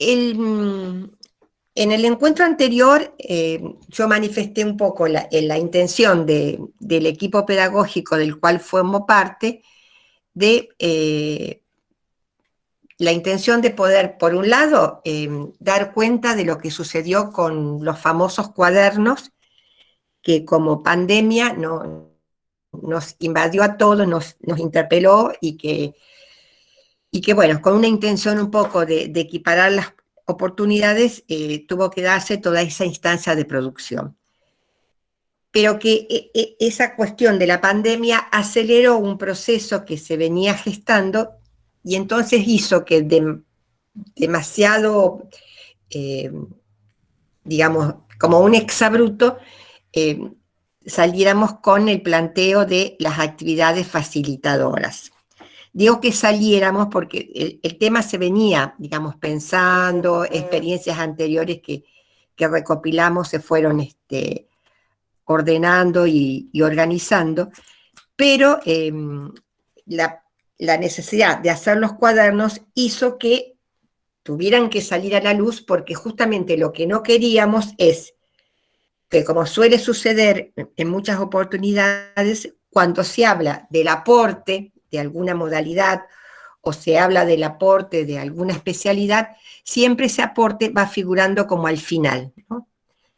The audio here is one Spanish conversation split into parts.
En el encuentro anterior yo manifesté un poco la intención del equipo pedagógico del cual formo parte, de la intención de poder, por un lado, dar cuenta de lo que sucedió con los famosos cuadernos, que como pandemia nos invadió a todos, nos interpeló, y que, bueno, con una intención un poco de equiparar las oportunidades, tuvo que darse toda esa instancia de producción. Pero que esa cuestión de la pandemia aceleró un proceso que se venía gestando, y entonces hizo que demasiado, digamos, como un exabrupto, eh, saliéramos con el planteo de las actividades facilitadoras. Digo que saliéramos porque el tema se venía, digamos, pensando, experiencias anteriores que recopilamos se fueron ordenando y organizando, pero la necesidad de hacer los cuadernos hizo que tuvieran que salir a la luz, porque justamente lo que no queríamos es que, como suele suceder en muchas oportunidades, cuando se habla del aporte de alguna modalidad o se habla del aporte de alguna especialidad, siempre ese aporte va figurando como al final, ¿no?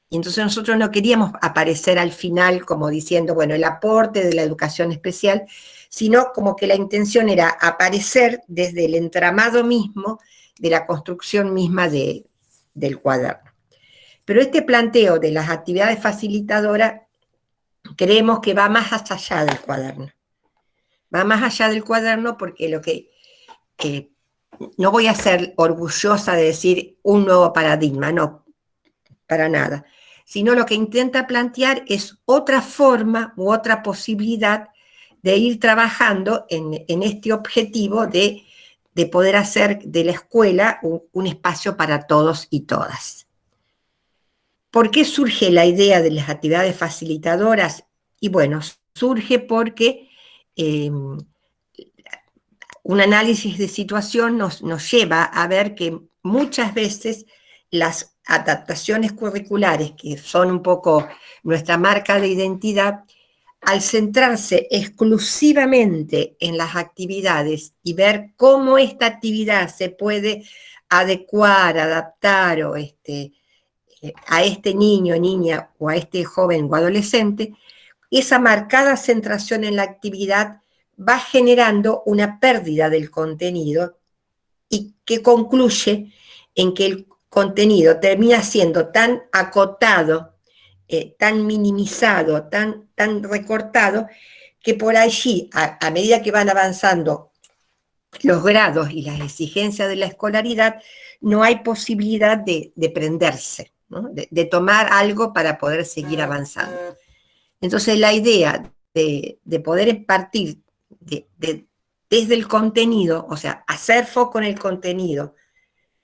Y entonces nosotros no queríamos aparecer al final como diciendo, bueno, el aporte de la educación especial, sino como que la intención era aparecer desde el entramado mismo de la construcción misma del cuaderno. Pero este planteo de las actividades facilitadoras creemos que va más allá del cuaderno. Va más allá del cuaderno porque no voy a ser orgullosa de decir un nuevo paradigma, no, para nada, sino lo que intenta plantear es otra forma u otra posibilidad de ir trabajando en este objetivo de poder hacer de la escuela un espacio para todos y todas. ¿Por qué surge la idea de las actividades facilitadoras? Y bueno, surge porque un análisis de situación nos lleva a ver que muchas veces las adaptaciones curriculares, que son un poco nuestra marca de identidad, al centrarse exclusivamente en las actividades y ver cómo esta actividad se puede adecuar, adaptar a este niño, niña o a este joven o adolescente, esa marcada centración en la actividad va generando una pérdida del contenido, y que concluye en que el contenido termina siendo tan acotado, tan minimizado, tan recortado, que por allí, a medida que van avanzando los grados y las exigencias de la escolaridad, no hay posibilidad de prenderse, ¿no? de tomar algo para poder seguir avanzando. Entonces la idea de poder partir desde el contenido, o sea, hacer foco en el contenido,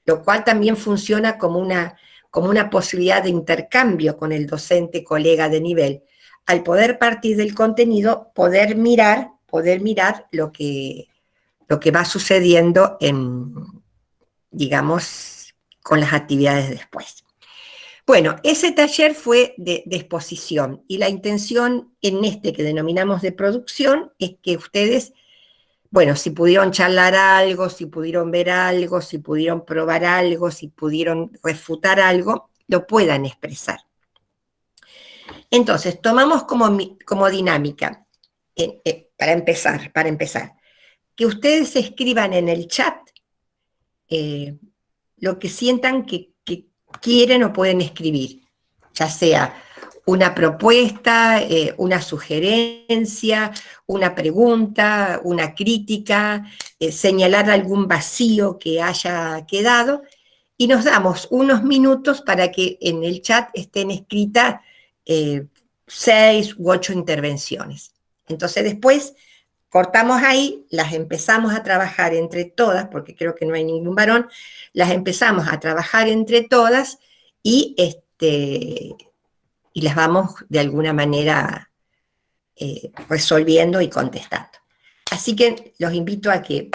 lo cual también funciona como una posibilidad de intercambio con el docente, colega de nivel. Al poder partir del contenido, poder mirar lo que va sucediendo digamos, con las actividades después. Bueno, ese taller fue de exposición, y la intención en este que denominamos de producción es que ustedes, bueno, si pudieron charlar algo, si pudieron ver algo, si pudieron probar algo, si pudieron refutar algo, lo puedan expresar. Entonces, tomamos como dinámica, para empezar, que ustedes escriban en el chat lo que sientan que quieren o pueden escribir, ya sea una propuesta, una sugerencia, una pregunta, una crítica, señalar algún vacío que haya quedado, y nos damos unos minutos para que en el chat estén escritas 6 u 8 intervenciones. Entonces después cortamos ahí, las empezamos a trabajar entre todas, porque creo que no hay ningún varón, las empezamos a trabajar entre todas, y las vamos de alguna manera resolviendo y contestando. Así que los invito a que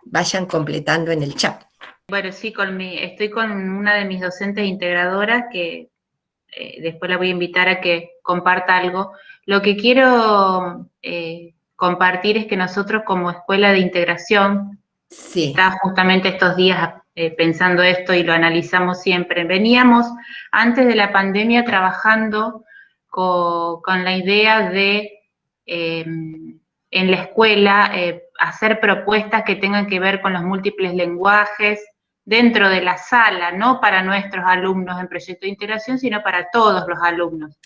vayan completando en el chat. Bueno, sí, estoy con una de mis docentes integradoras que después la voy a invitar a que comparta algo. Lo que quiero compartir es que nosotros como escuela de integración, Sí. estaba justamente estos días pensando esto y lo analizamos siempre, veníamos antes de la pandemia trabajando con la idea de en la escuela hacer propuestas que tengan que ver con los múltiples lenguajes dentro de la sala, no para nuestros alumnos en proyecto de integración, sino para todos los alumnos.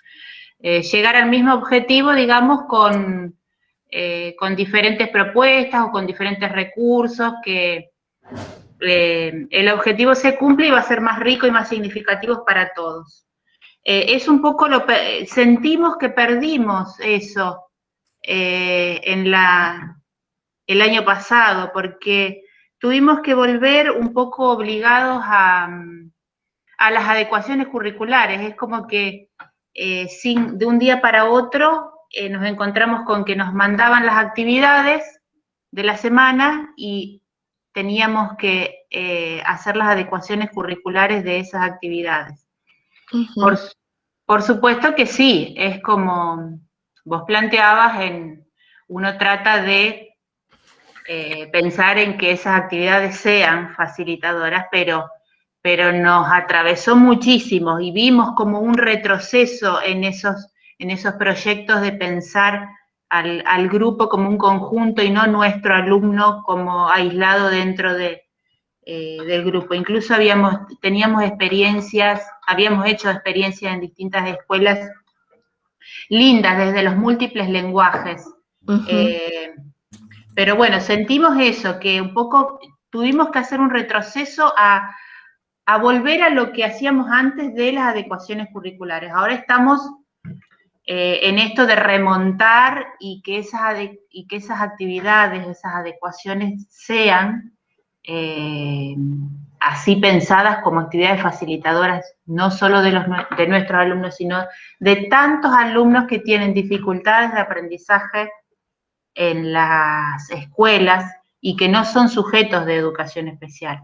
Llegar al mismo objetivo, digamos, con diferentes propuestas o con diferentes recursos que el objetivo se cumple y va a ser más rico y más significativo para todos. Es un poco sentimos que perdimos eso el año pasado, porque tuvimos que volver un poco obligados a las adecuaciones curriculares. Es como que de un día para otro nos encontramos con que nos mandaban las actividades de la semana y teníamos que hacer las adecuaciones curriculares de esas actividades. Uh-huh. Por supuesto que sí, es como vos planteabas, uno trata de pensar en que esas actividades sean facilitadoras, pero nos atravesó muchísimo y vimos como un retroceso en esos proyectos de pensar al grupo como un conjunto y no nuestro alumno como aislado dentro del grupo. Incluso teníamos experiencias, habíamos hecho experiencias en distintas escuelas lindas desde los múltiples lenguajes. Uh-huh. Pero bueno, sentimos eso, que un poco tuvimos que hacer un retroceso a volver a lo que hacíamos antes de las adecuaciones curriculares. Ahora estamos en esto de remontar y que esas actividades, esas adecuaciones sean así pensadas como actividades facilitadoras, no solo de nuestros alumnos, sino de tantos alumnos que tienen dificultades de aprendizaje en las escuelas y que no son sujetos de educación especial.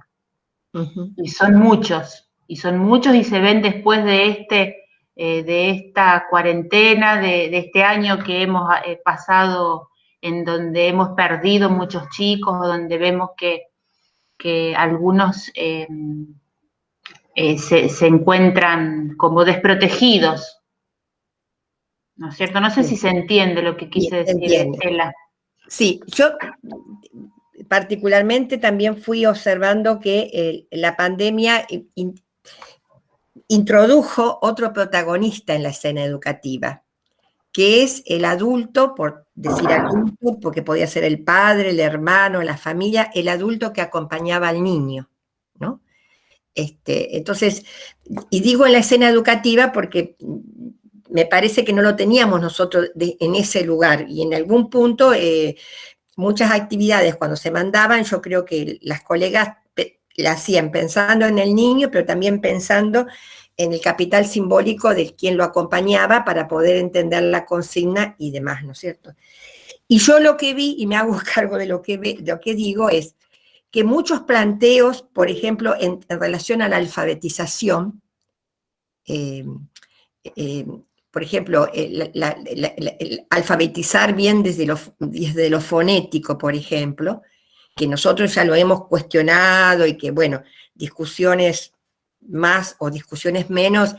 Uh-huh. Y son muchos y se ven después de esta cuarentena, de este año que hemos pasado, en donde hemos perdido muchos chicos, donde vemos que algunos se encuentran como desprotegidos, ¿no es cierto? No sé si se entiende lo que quise decir, Estela. Sí, yo particularmente también fui observando que la pandemia introdujo otro protagonista en la escena educativa, que es el adulto, por decir adulto, porque podía ser el padre, el hermano, la familia, el adulto que acompañaba al niño, ¿no? Entonces, y digo en la escena educativa porque me parece que no lo teníamos nosotros en ese lugar, y en algún punto muchas actividades cuando se mandaban, yo creo que las colegas la hacían pensando en el niño, pero también pensando en el capital simbólico de quien lo acompañaba para poder entender la consigna y demás, ¿no es cierto? Y yo lo que vi, y me hago cargo de lo que digo, es que muchos planteos, por ejemplo, en relación a la alfabetización, por ejemplo, el alfabetizar bien desde lo fonético, por ejemplo, que nosotros ya lo hemos cuestionado y que, bueno, discusiones más o discusiones menos,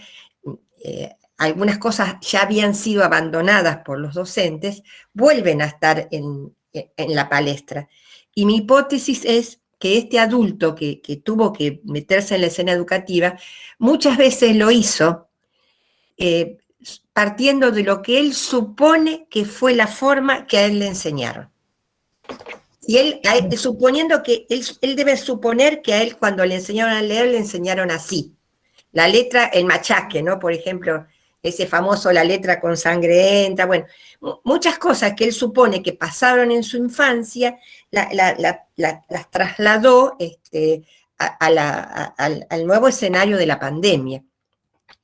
algunas cosas ya habían sido abandonadas por los docentes, vuelven a estar en la palestra. Y mi hipótesis es que este adulto que tuvo que meterse en la escena educativa, muchas veces lo hizo partiendo de lo que él supone que fue la forma que a él le enseñaron. Y suponiendo que él debe suponer que a él cuando le enseñaron a leer, le enseñaron así. La letra, el machaque, ¿no? Por ejemplo, ese famoso la letra con sangre entra, bueno, muchas cosas que él supone que pasaron en su infancia, las trasladó al nuevo escenario de la pandemia.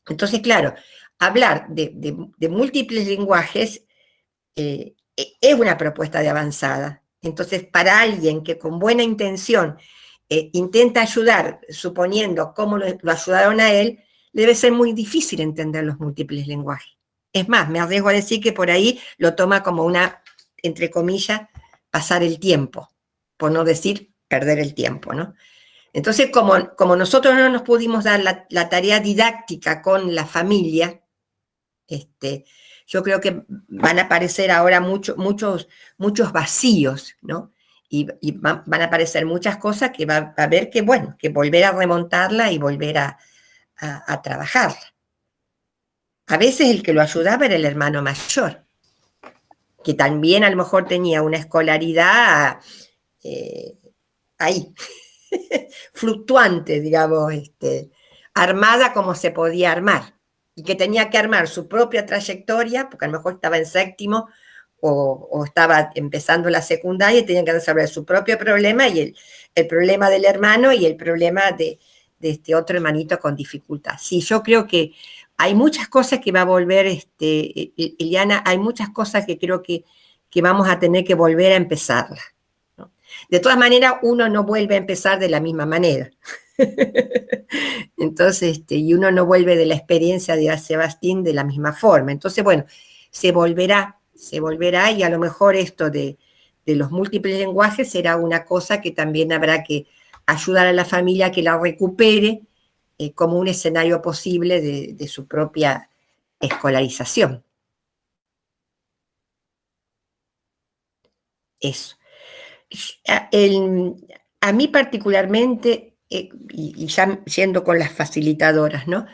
Entonces, claro, hablar de múltiples lenguajes es una propuesta de avanzada. Entonces, para alguien que con buena intención intenta ayudar, suponiendo cómo lo ayudaron a él, debe ser muy difícil entender los múltiples lenguajes. Es más, me arriesgo a decir que por ahí lo toma como una, entre comillas, pasar el tiempo, por no decir perder el tiempo, ¿no? Entonces, como nosotros no nos pudimos dar la tarea didáctica con la familia, yo creo que van a aparecer ahora muchos vacíos, ¿no? Y van a aparecer muchas cosas que va a haber que, bueno, que volver a remontarla y volver a trabajarla. A veces el que lo ayudaba era el hermano mayor, que también a lo mejor tenía una escolaridad ahí, fluctuante, digamos, armada como se podía armar, y que tenía que armar su propia trayectoria, porque a lo mejor estaba en séptimo o estaba empezando la secundaria y tenía que resolver su propio problema y el problema del hermano y el problema de este otro hermanito con dificultad. Sí, yo creo que hay muchas cosas que va a volver, Eliana, hay muchas cosas que creo que vamos a tener que volver a empezarlas. De todas maneras, uno no vuelve a empezar de la misma manera. Entonces, y uno no vuelve de la experiencia de Sebastián de la misma forma. Entonces, bueno, se volverá, y a lo mejor esto de los múltiples lenguajes será una cosa que también habrá que ayudar a la familia a que la recupere como un escenario posible de su propia escolarización. Eso. A mí particularmente, y ya yendo con las facilitadoras, ¿no?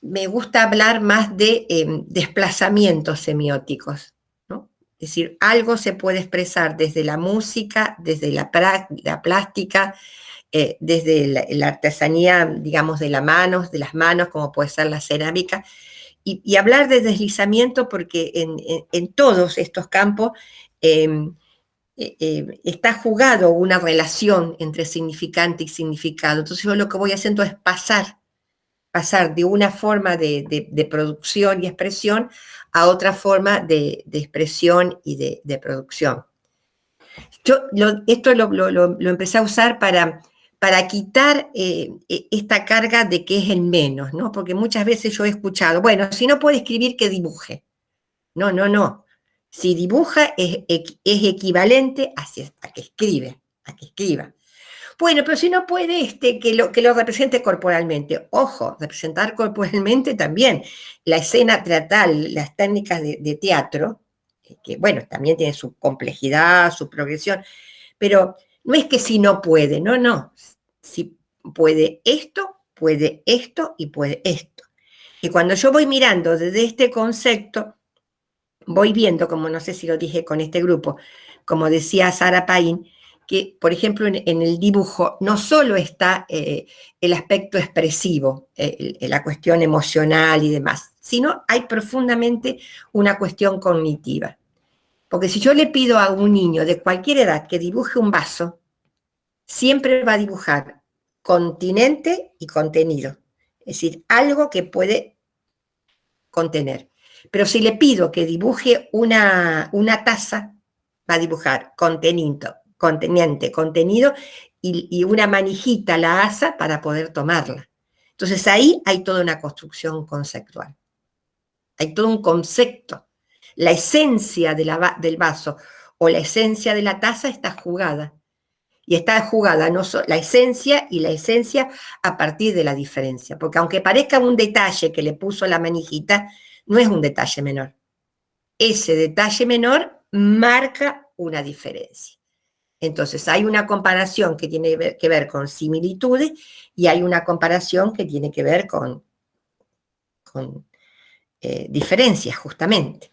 Me gusta hablar más de desplazamientos semióticos, ¿no? Es decir, algo se puede expresar desde la música, desde la plástica, desde la artesanía, digamos, de las manos, como puede ser la cerámica, y hablar de deslizamiento porque en todos estos campos está jugado una relación entre significante y significado. Entonces yo lo que voy haciendo es pasar de una forma de producción y expresión a otra forma de expresión y de producción. Yo esto lo empecé a usar para quitar esta carga de que es el menos, ¿no? Porque muchas veces yo he escuchado, bueno, si no puede escribir, que dibuje. No. Si dibuja es equivalente a que escriba. Bueno, pero si no puede que lo represente corporalmente. Ojo, representar corporalmente también. La escena teatral, las técnicas de teatro, que bueno, también tiene su complejidad, su progresión, pero no es que si no puede, no. Si puede esto y puede esto. Y cuando yo voy mirando desde este concepto, voy viendo, como no sé si lo dije con este grupo, como decía Sara Paín, que, por ejemplo, en el dibujo no solo está el aspecto expresivo, la cuestión emocional y demás, sino hay profundamente una cuestión cognitiva. Porque si yo le pido a un niño de cualquier edad que dibuje un vaso, siempre va a dibujar continente y contenido. Es decir, algo que puede contener. Pero si le pido que dibuje una taza, va a dibujar conteniente, contenido y una manijita, la asa, para poder tomarla. Entonces ahí hay toda una construcción conceptual. Hay todo un concepto. La esencia del vaso o la esencia de la taza está jugada. Y está jugada no la esencia a partir de la diferencia. Porque aunque parezca un detalle que le puso la manijita, no es un detalle menor. Ese detalle menor marca una diferencia. Entonces hay una comparación que tiene que ver con similitudes y hay una comparación que tiene que ver con diferencias, justamente.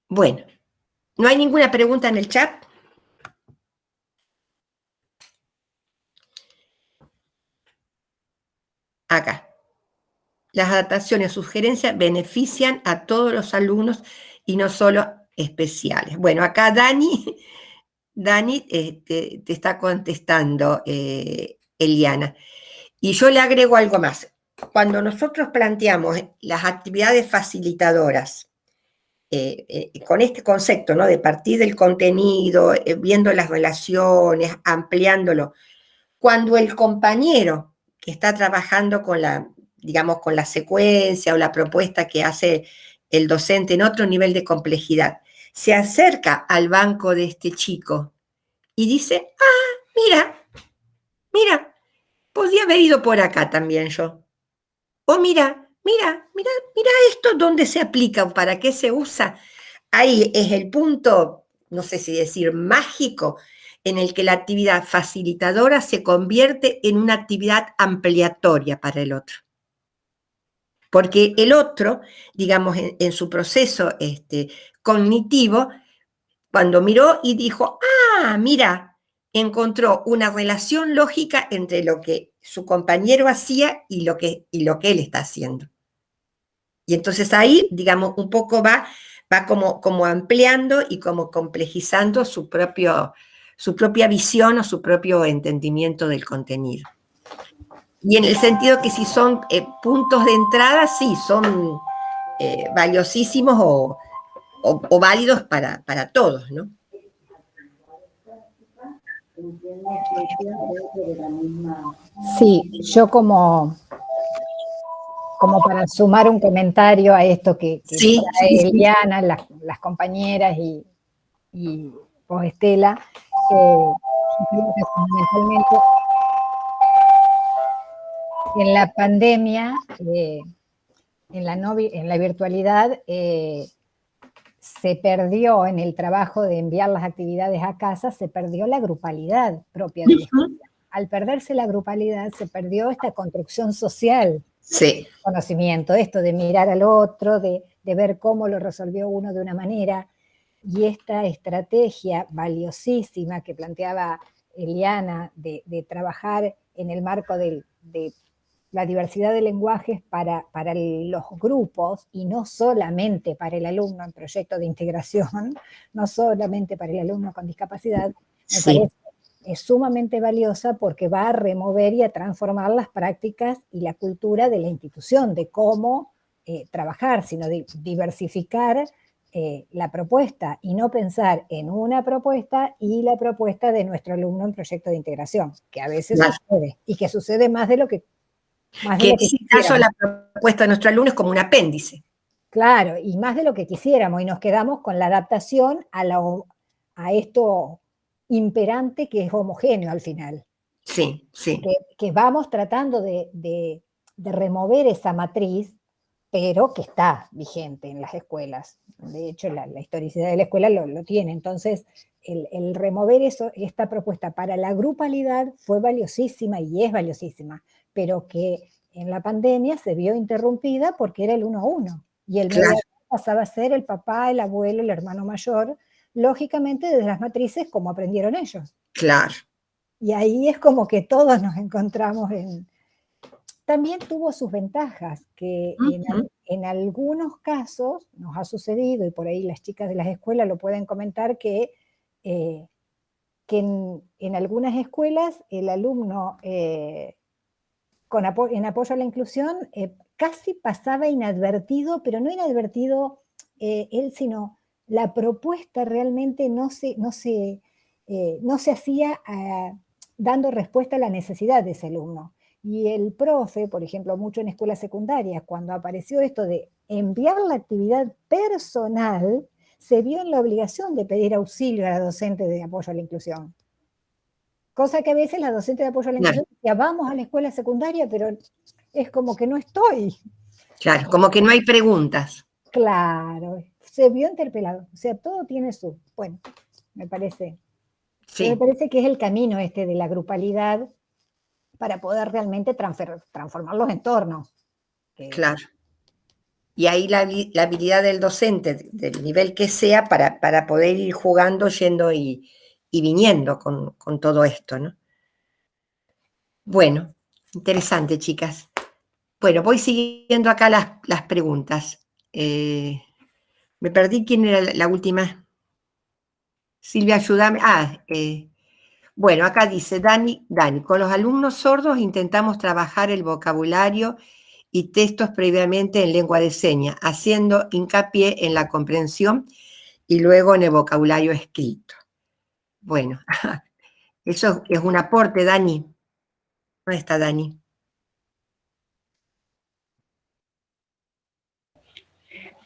Bueno, ¿no hay ninguna pregunta en el chat? Acá. Las adaptaciones o sugerencias benefician a todos los alumnos y no solo especiales. Bueno, acá Dani te está contestando, Eliana. Y yo le agrego algo más. Cuando nosotros planteamos las actividades facilitadoras con este concepto, ¿no? De partir del contenido, viendo las relaciones, ampliándolo. Cuando el compañero que está trabajando con digamos, con la secuencia o la propuesta que hace el docente en otro nivel de complejidad, se acerca al banco de este chico y dice, mira, podría haber ido por acá también yo. O mira esto, ¿dónde se aplica? ¿Para qué se usa? Ahí es el punto, no sé si decir mágico, en el que la actividad facilitadora se convierte en una actividad ampliatoria para el otro. Porque el otro, digamos, en su proceso cognitivo, cuando miró y dijo, mira, encontró una relación lógica entre lo que su compañero hacía y lo que él está haciendo. Y entonces ahí, digamos, un poco va como ampliando y como complejizando su propia visión o su propio entendimiento del contenido. Y en el sentido que si son puntos de entrada, sí, son valiosísimos o válidos para todos, ¿no? Sí, yo como para sumar un comentario a esto que trae Eliana, las compañeras y vos, Estela, yo creo que fundamentalmente en la pandemia, en la virtualidad, se perdió en el trabajo de enviar las actividades a casa, se perdió la grupalidad propia de la escuela. Al perderse la grupalidad, se perdió esta construcción social. Sí. Conocimiento, esto de mirar al otro, de ver cómo lo resolvió uno de una manera, y esta estrategia valiosísima que planteaba Eliana de trabajar en el marco de la diversidad de lenguajes para los grupos y no solamente para el alumno en proyecto de integración, no solamente para el alumno con discapacidad, me parece es sumamente valiosa porque va a remover y a transformar las prácticas y la cultura de la institución, de cómo trabajar, sino de diversificar la propuesta y no pensar en una propuesta y la propuesta de nuestro alumno en proyecto de integración, que a veces sucede, y que sucede más de lo que en ese caso la propuesta de nuestro alumno es como un apéndice. Claro, y más de lo que quisiéramos, y nos quedamos con la adaptación a esto imperante que es homogéneo al final. Sí. Que vamos tratando de remover esa matriz, pero que está vigente en las escuelas. De hecho, la historicidad de la escuela lo tiene. Entonces, el remover esta propuesta para la grupalidad fue valiosísima y es valiosísima, pero que en la pandemia se vio interrumpida porque era el 1 a 1. Y el mediador pasaba a ser el papá, el abuelo, el hermano mayor, lógicamente desde las matrices como aprendieron ellos. Claro. Y ahí es como que todos nos encontramos en... También tuvo sus ventajas, que en algunos casos nos ha sucedido, y por ahí las chicas de las escuelas lo pueden comentar, que en algunas escuelas el alumno en apoyo a la inclusión casi pasaba inadvertido, pero no inadvertido él, sino la propuesta realmente no se hacía dando respuesta a la necesidad de ese alumno. Y el profe, por ejemplo, mucho en escuelas secundarias, cuando apareció esto de enviar la actividad personal, se vio en la obligación de pedir auxilio a la docente de apoyo a la inclusión. Cosa que a veces la docente de apoyo a la inclusión decía, vamos a la escuela secundaria, pero es como que no estoy. Claro, como que no hay preguntas. Claro, se vio interpelado. O sea, todo tiene su... Bueno, me parece... Sí. Me parece que es el camino de la grupalidad para poder realmente transformar los entornos. Claro. Y ahí la habilidad del docente, del nivel que sea, para poder ir jugando, yendo y viniendo con todo esto, ¿no? Bueno, interesante, chicas. Bueno, voy siguiendo acá las preguntas. Me perdí, ¿quién era la última? Silvia, ayúdame. Bueno, acá dice Dani, con los alumnos sordos intentamos trabajar el vocabulario y textos previamente en lengua de señas, haciendo hincapié en la comprensión y luego en el vocabulario escrito. Bueno, eso es un aporte, Dani. ¿Dónde está Dani?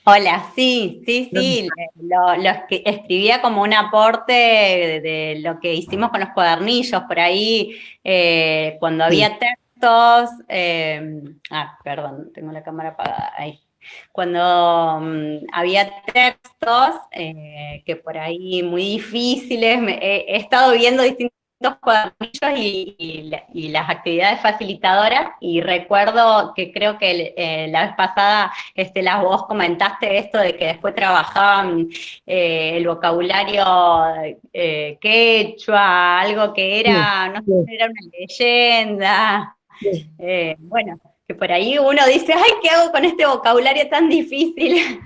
Hola, sí, lo escribía como un aporte de lo que hicimos con los cuadernillos, por ahí cuando había textos, perdón, tengo la cámara apagada, ahí. Cuando había textos que por ahí muy difíciles, he estado viendo distintos cuadernillos y las actividades facilitadoras, y recuerdo que creo que la vez pasada, Estela, vos comentaste esto de que después trabajaban el vocabulario quechua, algo que era, no sé, era una leyenda. Bueno, que por ahí uno dice, ay, ¿qué hago con este vocabulario tan difícil?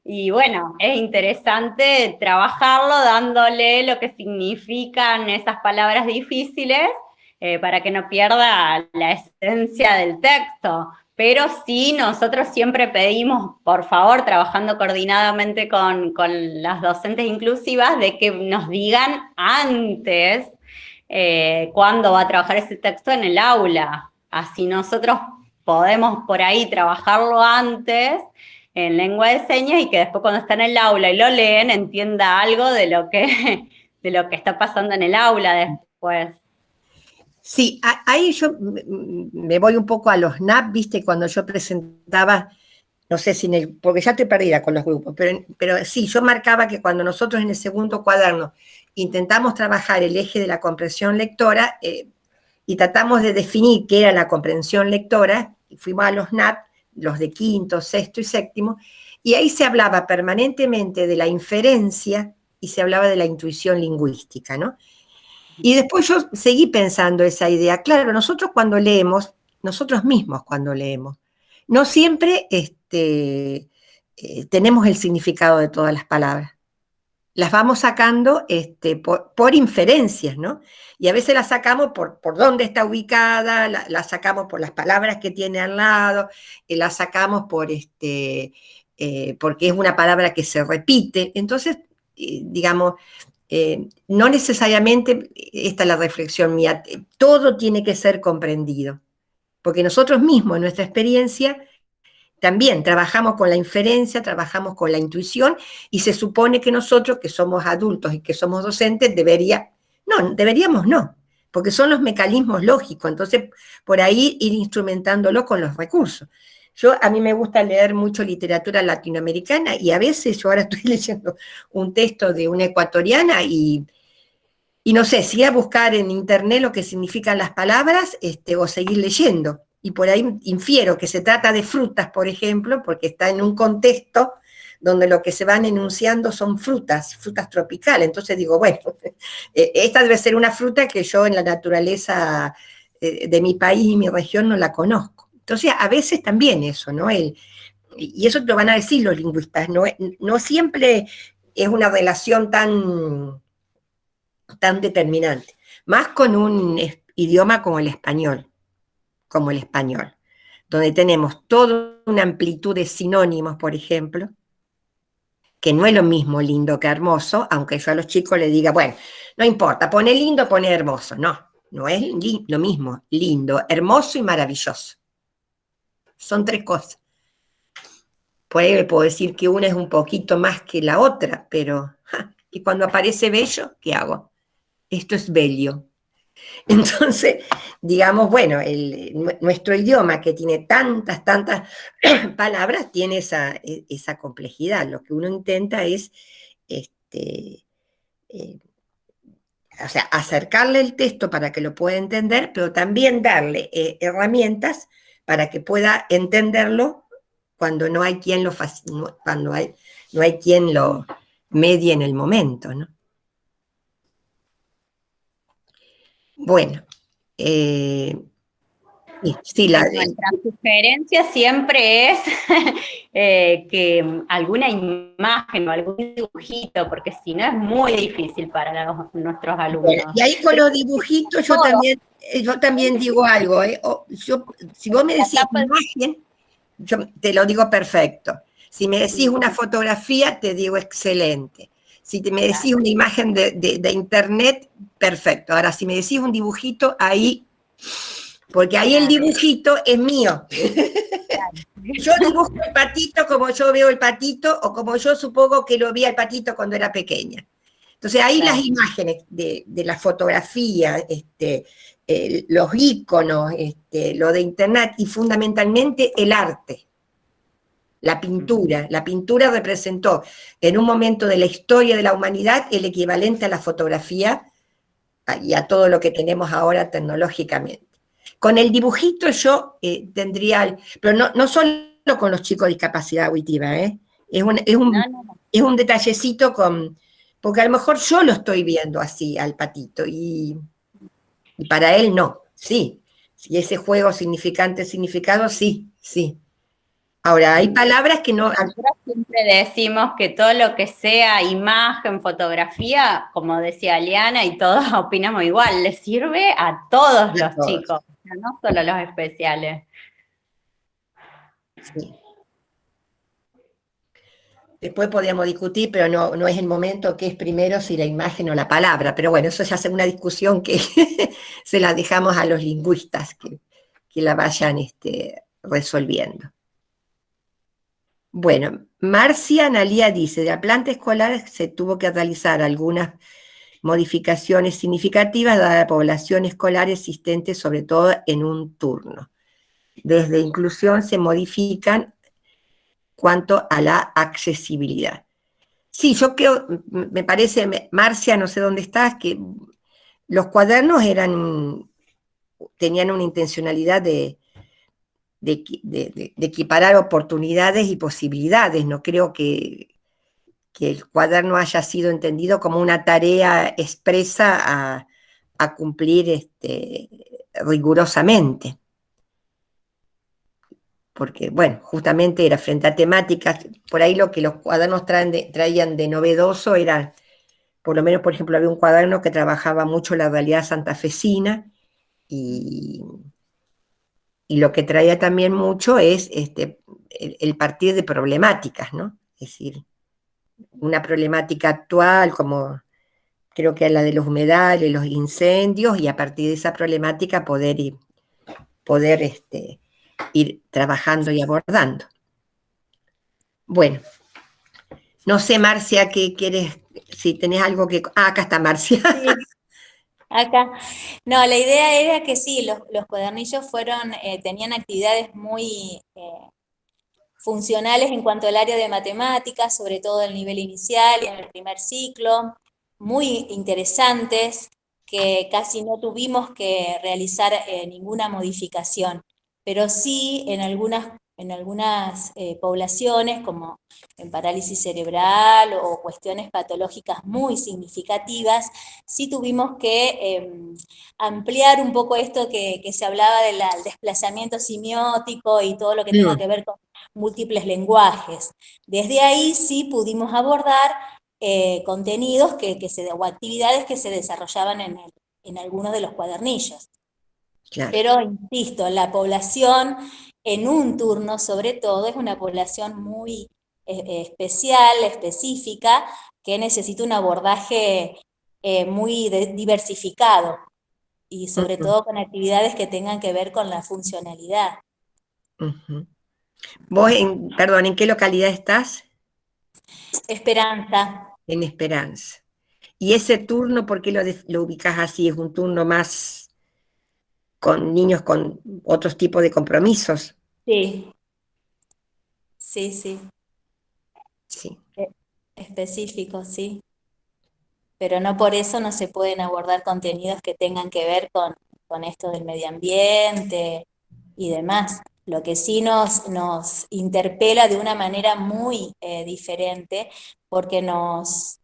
Y bueno, es interesante trabajarlo dándole lo que significan esas palabras difíciles para que no pierda la esencia del texto. Pero sí, nosotros siempre pedimos, por favor, trabajando coordinadamente con las docentes inclusivas, de que nos digan antes cuándo va a trabajar ese texto en el aula. Así nosotros podemos por ahí trabajarlo antes en lengua de señas y que después cuando está en el aula y lo leen entienda algo de lo que está pasando en el aula después. Sí, ahí yo me voy un poco a los NAP, viste, cuando yo presentaba, no sé si porque ya estoy perdida con los grupos, pero sí, yo marcaba que cuando nosotros en el segundo cuaderno intentamos trabajar el eje de la comprensión lectora y tratamos de definir qué era la comprensión lectora, y fuimos a los NAP, los de quinto, sexto y séptimo, y ahí se hablaba permanentemente de la inferencia y se hablaba de la intuición lingüística, ¿no? Y después yo seguí pensando esa idea. Claro, nosotros cuando leemos, nosotros mismos cuando leemos, no siempre tenemos el significado de todas las palabras. Las vamos sacando por inferencias, ¿no? Y a veces las sacamos por dónde está ubicada, las sacamos por las palabras que tiene al lado, las sacamos porque es una palabra que se repite. Entonces, digamos, no necesariamente, esta es la reflexión mía, todo tiene que ser comprendido, porque nosotros mismos, en nuestra experiencia, también trabajamos con la inferencia, trabajamos con la intuición, y se supone que nosotros, que somos adultos y que somos docentes, deberíamos no, porque son los mecanismos lógicos, entonces por ahí ir instrumentándolo con los recursos. A mí me gusta leer mucho literatura latinoamericana, y a veces yo ahora estoy leyendo un texto de una ecuatoriana y no sé, si a buscar en internet lo que significan las palabras o seguir leyendo. Y por ahí infiero que se trata de frutas, por ejemplo, porque está en un contexto donde lo que se van enunciando son frutas tropicales. Entonces digo, bueno, esta debe ser una fruta que yo en la naturaleza de mi país y mi región no la conozco. Entonces, a veces también eso, ¿no? Y eso te lo van a decir los lingüistas, no siempre es una relación tan determinante, más con un idioma como el español, donde tenemos toda una amplitud de sinónimos, por ejemplo, que no es lo mismo lindo que hermoso, aunque yo a los chicos les diga, bueno, no importa, pone lindo, pone hermoso. No es lo mismo, lindo, hermoso y maravilloso. Son tres cosas. Por ahí le puedo decir que una es un poquito más que la otra, pero y cuando aparece bello, ¿qué hago? Esto es bello. Entonces, digamos, bueno, nuestro idioma, que tiene tantas palabras, tiene esa complejidad. Lo que uno intenta es o sea, acercarle el texto para que lo pueda entender, pero también darle herramientas para que pueda entenderlo cuando no hay quien cuando no hay quien lo medie en el momento, ¿no? Bueno, nuestra sugerencia siempre es que alguna imagen o algún dibujito, porque si no es muy difícil para nuestros alumnos. Bueno, y ahí con los dibujitos yo también digo algo. Si vos me decís imagen, yo te lo digo perfecto. Si me decís una fotografía, te digo excelente. Si me decís una imagen de internet, perfecto. Ahora, si me decís un dibujito, ahí, porque ahí el dibujito es mío. Yo dibujo el patito como yo veo el patito, o como yo supongo que lo vi al patito cuando era pequeña. Entonces ahí las imágenes de la fotografía, los íconos, lo de internet, y fundamentalmente el arte. La pintura representó en un momento de la historia de la humanidad el equivalente a la fotografía y a todo lo que tenemos ahora tecnológicamente. Con el dibujito yo tendría, pero no solo con los chicos de discapacidad auditiva, es un detallecito porque a lo mejor yo lo estoy viendo así al patito y para él no, sí. Si ese juego significado, sí. Ahora, hay palabras que no... Nosotros siempre decimos que todo lo que sea imagen, fotografía, como decía Liana, y todos opinamos igual, les sirve a todos los chicos, no solo a los especiales. Sí. Después podríamos discutir, pero no es el momento, qué es primero, si la imagen o la palabra. Pero bueno, eso ya es una discusión que se la dejamos a los lingüistas que la vayan resolviendo. Bueno, Marcia Analía dice, de la planta escolar se tuvo que realizar algunas modificaciones significativas dada la población escolar existente, sobre todo en un turno. Desde inclusión se modifican cuanto a la accesibilidad. Sí, yo creo, me parece, Marcia, no sé dónde estás, que los cuadernos tenían una intencionalidad de equiparar oportunidades y posibilidades. No creo que el cuaderno haya sido entendido como una tarea expresa a cumplir rigurosamente. Porque, bueno, justamente era frente a temáticas, por ahí lo que los cuadernos traían de novedoso era, por lo menos, por ejemplo, había un cuaderno que trabajaba mucho la realidad santafesina, y lo que traía también mucho es el partir de problemáticas, ¿no? Es decir, una problemática actual, como creo que es la de los humedales, los incendios, y a partir de esa problemática poder ir trabajando y abordando. Bueno, no sé, Marcia, ¿qué quieres? Si tenés algo que... Ah, acá está Marcia. Sí, acá. No, la idea era que sí, los cuadernillos tenían actividades muy funcionales en cuanto al área de matemáticas, sobre todo el nivel inicial y en el primer ciclo, muy interesantes, que casi no tuvimos que realizar ninguna modificación, pero sí en algunas poblaciones, como en parálisis cerebral o cuestiones patológicas muy significativas, sí tuvimos que ampliar un poco esto que se hablaba del desplazamiento simiótico y todo lo que tenga que ver con múltiples lenguajes. Desde ahí sí pudimos abordar contenidos o actividades que se desarrollaban en algunos de los cuadernillos. Claro. Pero, insisto, la población en un turno, sobre todo, es una población muy especial, específica, que necesita un abordaje muy diversificado, y sobre todo con actividades que tengan que ver con la funcionalidad. Vos, perdón, ¿en qué localidad estás? Esperanza. En Esperanza. ¿Y ese turno, por qué lo ubicás así? ¿Es un turno más con niños con otros tipos de compromisos? Sí. Sí. Sí. Específico, sí. Pero no por eso no se pueden abordar contenidos que tengan que ver con esto del medio ambiente y demás. Lo que sí nos interpela de una manera muy diferente, porque nos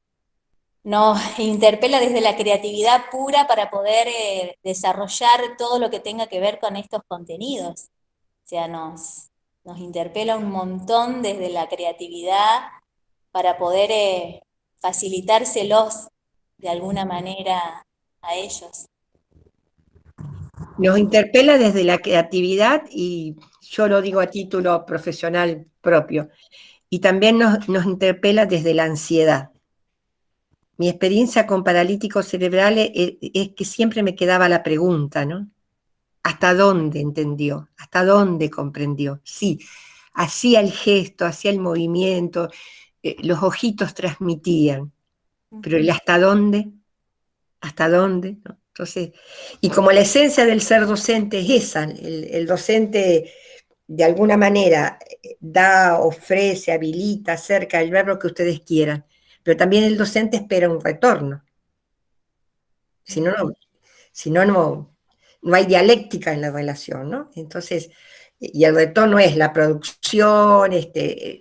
interpela desde la creatividad pura para poder desarrollar todo lo que tenga que ver con estos contenidos. O sea, nos interpela un montón desde la creatividad para poder facilitárselos de alguna manera a ellos. Nos interpela desde la creatividad, y yo lo digo a título profesional propio, y también nos interpela desde la ansiedad. Mi experiencia con paralíticos cerebrales es que siempre me quedaba la pregunta, ¿no? ¿Hasta dónde entendió? ¿Hasta dónde comprendió? Sí, hacía el gesto, hacía el movimiento, los ojitos transmitían, pero el hasta dónde, hasta dónde, ¿no? Entonces, y como la esencia del ser docente es esa, el docente de alguna manera da, ofrece, habilita, acerca, el verbo que ustedes quieran, pero también el docente espera un retorno. Si no, no hay dialéctica en la relación, ¿no? Entonces, y el retorno es la producción, lo que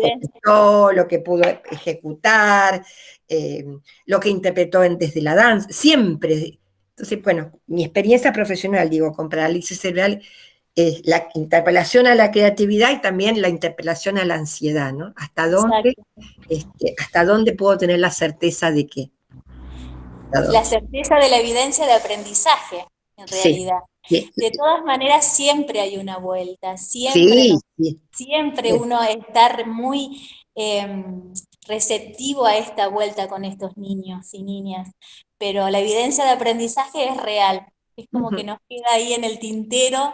contestó, lo que pudo ejecutar, lo que interpretó desde la danza, siempre. Entonces, bueno, mi experiencia profesional, digo, con parálisis cerebral, es la interpelación a la creatividad y también la interpelación a la ansiedad, ¿no? ¿Hasta dónde puedo tener la certeza de qué? La certeza de la evidencia de aprendizaje, en realidad. Sí. De todas maneras, siempre hay una vuelta, Sí. siempre uno está muy receptivo a esta vuelta con estos niños y niñas, pero la evidencia de aprendizaje es real, es como que nos queda ahí en el tintero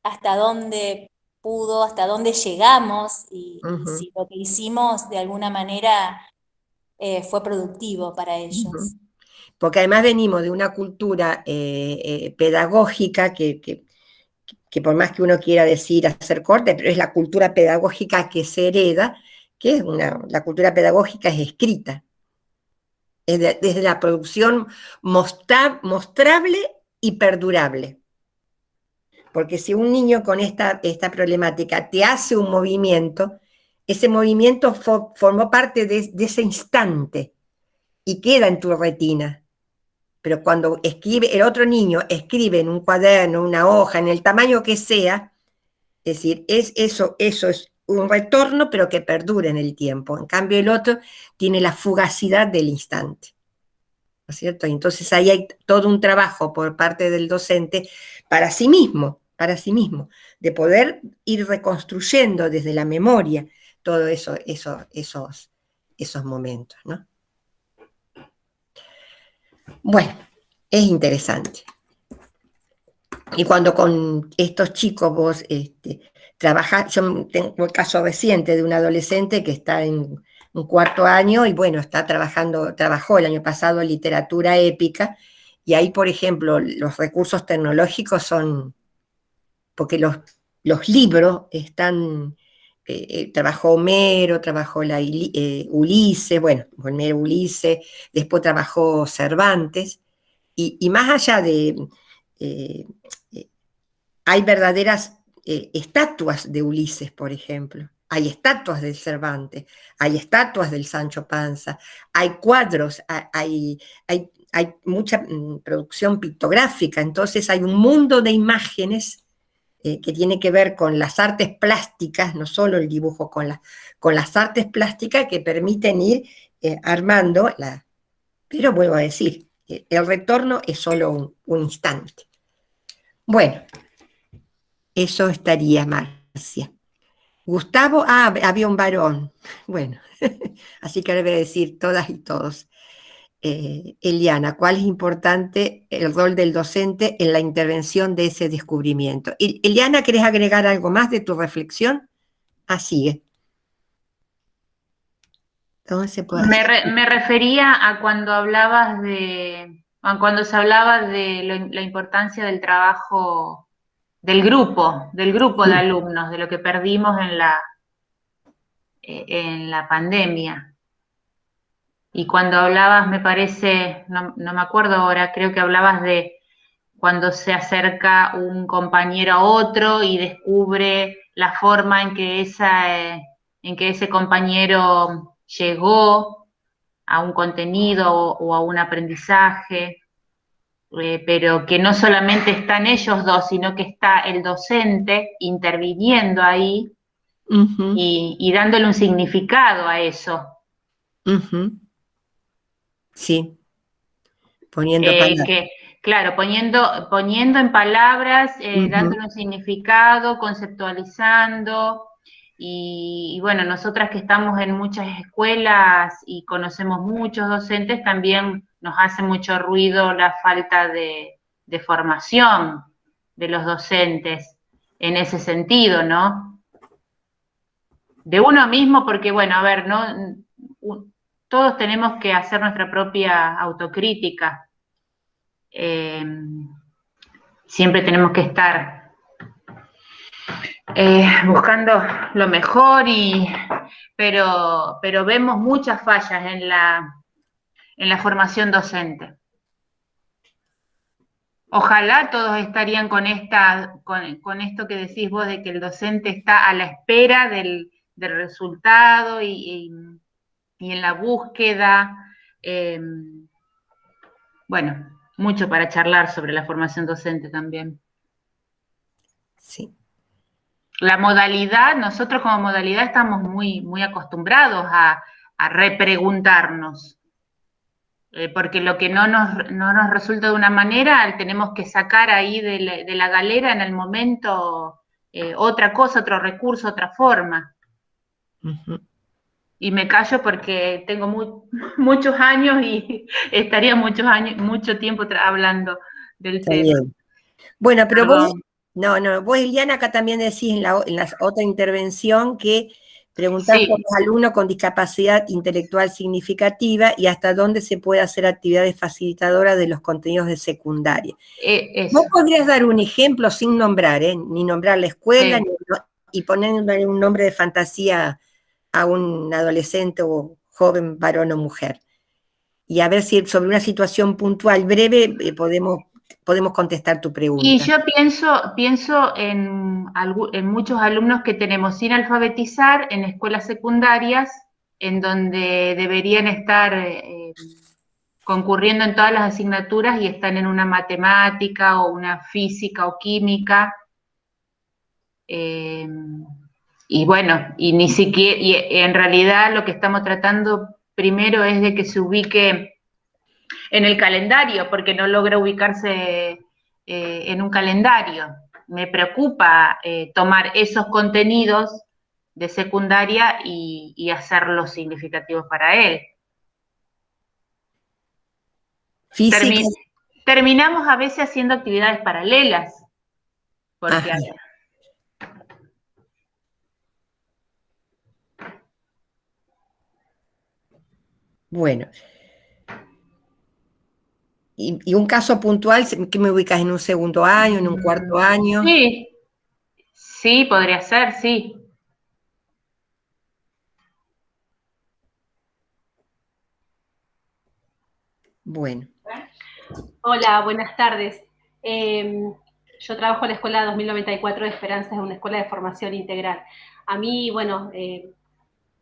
hasta dónde pudo, hasta dónde llegamos y si lo que hicimos de alguna manera fue productivo para ellos. Porque además venimos de una cultura pedagógica que por más que uno quiera decir hacer corte, pero es la cultura pedagógica que se hereda, que es la cultura pedagógica es escrita. Es desde la producción mostrable y perdurable. Porque si un niño con esta problemática te hace un movimiento, ese movimiento formó parte de ese instante y queda en tu retina. Pero cuando el otro niño escribe en un cuaderno, una hoja, en el tamaño que sea, es decir, eso es un retorno, pero que perdura en el tiempo. En cambio, el otro tiene la fugacidad del instante, ¿no es cierto? Y entonces ahí hay todo un trabajo por parte del docente para sí mismo, de poder ir reconstruyendo desde la memoria todos esos momentos, ¿no? Bueno, es interesante. Y cuando con estos chicos vos trabajás, yo tengo el caso reciente de un adolescente que está en un cuarto año y bueno, trabajó el año pasado literatura épica, y ahí, por ejemplo, los recursos tecnológicos son, porque los libros están, trabajó Homero, trabajó Ulises, bueno, Homero, Ulises, después trabajó Cervantes, y más allá de... hay verdaderas estatuas de Ulises, por ejemplo. Hay estatuas del Cervantes, hay estatuas del Sancho Panza, hay cuadros, hay mucha producción pictográfica, entonces hay un mundo de imágenes que tiene que ver con las artes plásticas, no solo el dibujo, con las artes plásticas que permiten ir armando, pero vuelvo a decir, el retorno es solo un instante. Bueno, eso estaría, Marcia. Gustavo, había un varón. Bueno, así que ahora voy a decir todas y todos. Eliana, ¿cuál es importante el rol del docente en la intervención de ese descubrimiento? Eliana, ¿querés agregar algo más de tu reflexión? Sigue. Me refería a cuando cuando se hablaba de la importancia del trabajo del grupo de alumnos, de lo que perdimos en la pandemia. Y cuando hablabas, me parece, no me acuerdo ahora, creo que hablabas de cuando se acerca un compañero a otro y descubre la forma en que ese compañero llegó a un contenido o a un aprendizaje, pero que no solamente están ellos dos, sino que está el docente interviniendo ahí y dándole un significado a eso. Sí, poniendo palabras. claro, poniendo en palabras, dándole un significado, conceptualizando, y bueno, nosotras que estamos en muchas escuelas y conocemos muchos docentes, también nos hace mucho ruido la falta de formación de los docentes en ese sentido, ¿no? De uno mismo, porque bueno, a ver, ¿no? Todos tenemos que hacer nuestra propia autocrítica. Siempre tenemos que estar buscando lo mejor, pero vemos muchas fallas en la formación docente. Ojalá todos estarían con esto que decís vos, de que el docente está a la espera del resultado y en la búsqueda. Bueno, mucho para charlar sobre la formación docente también. Sí. La modalidad, nosotros como modalidad estamos muy, muy acostumbrados a repreguntarnos, porque lo que no nos resulta de una manera, tenemos que sacar ahí de la galera en el momento otra cosa, otro recurso, otra forma. Uh-huh. Y me callo porque tengo muchos años y estaría mucho tiempo hablando del tema. Bien. Bueno, pero vos, vos, Eliana, acá también decís en la otra intervención que preguntás por los alumnos con discapacidad intelectual significativa y hasta dónde se puede hacer actividades facilitadoras de los contenidos de secundaria. ¿Vos podrías dar un ejemplo sin nombrar, ni nombrar la escuela, y ponerle un nombre de fantasía a un adolescente o joven varón o mujer? Y a ver si sobre una situación puntual breve podemos contestar tu pregunta. Y yo pienso en muchos alumnos que tenemos sin alfabetizar en escuelas secundarias, en donde deberían estar concurriendo en todas las asignaturas y están en una matemática o una física o química. Y bueno, y ni siquiera, y en realidad lo que estamos tratando primero es de que se ubique en el calendario, porque no logra ubicarse en un calendario. Me preocupa tomar esos contenidos de secundaria y hacerlos significativos para él. Terminamos a veces haciendo actividades paralelas, porque bueno. ¿Y un caso puntual, qué me ubicas, en un segundo año, en un cuarto año? Sí, podría ser, sí. Bueno. Hola, buenas tardes. Yo trabajo en la Escuela 2094 de Esperanza, es una escuela de formación integral. A mí, bueno,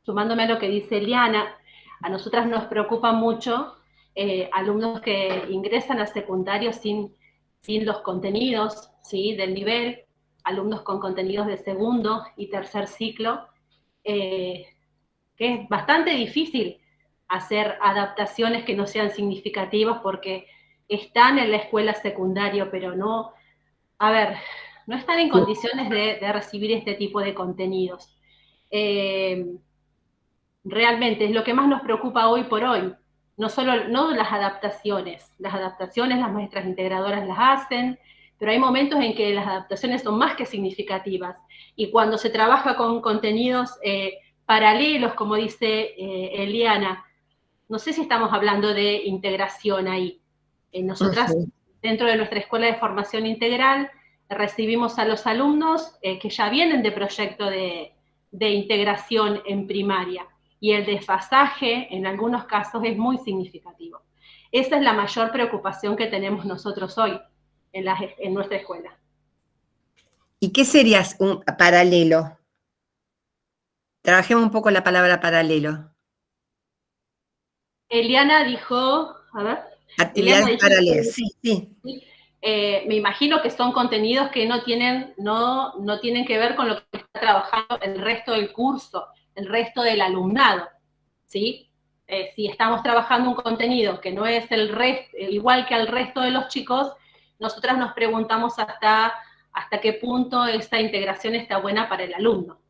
sumándome a lo que dice Eliana, a nosotras nos preocupa mucho alumnos que ingresan a secundario sin los contenidos, ¿sí?, del nivel, alumnos con contenidos de segundo y tercer ciclo, que es bastante difícil hacer adaptaciones que no sean significativas porque están en la escuela secundaria, pero no están en condiciones de recibir este tipo de contenidos. Realmente es lo que más nos preocupa hoy por hoy. No las adaptaciones las maestras integradoras las hacen, pero hay momentos en que las adaptaciones son más que significativas. Y cuando se trabaja con contenidos paralelos, como dice Eliana, no sé si estamos hablando de integración ahí. Nosotras, dentro de nuestra escuela de formación integral, recibimos a los alumnos que ya vienen de proyecto de integración en primaria, y el desfasaje en algunos casos es muy significativo. Esa es la mayor preocupación que tenemos nosotros hoy en nuestra escuela. ¿Y qué sería un paralelo? Trabajemos un poco la palabra paralelo. Eliana dijo, actividades paralelas, sí. Me imagino que son contenidos que no tienen que ver con lo que está trabajando el resto del curso, el resto del alumnado, ¿sí? si estamos trabajando un contenido que no es igual que al resto de los chicos, nosotras nos preguntamos hasta qué punto esta integración está buena para el alumno.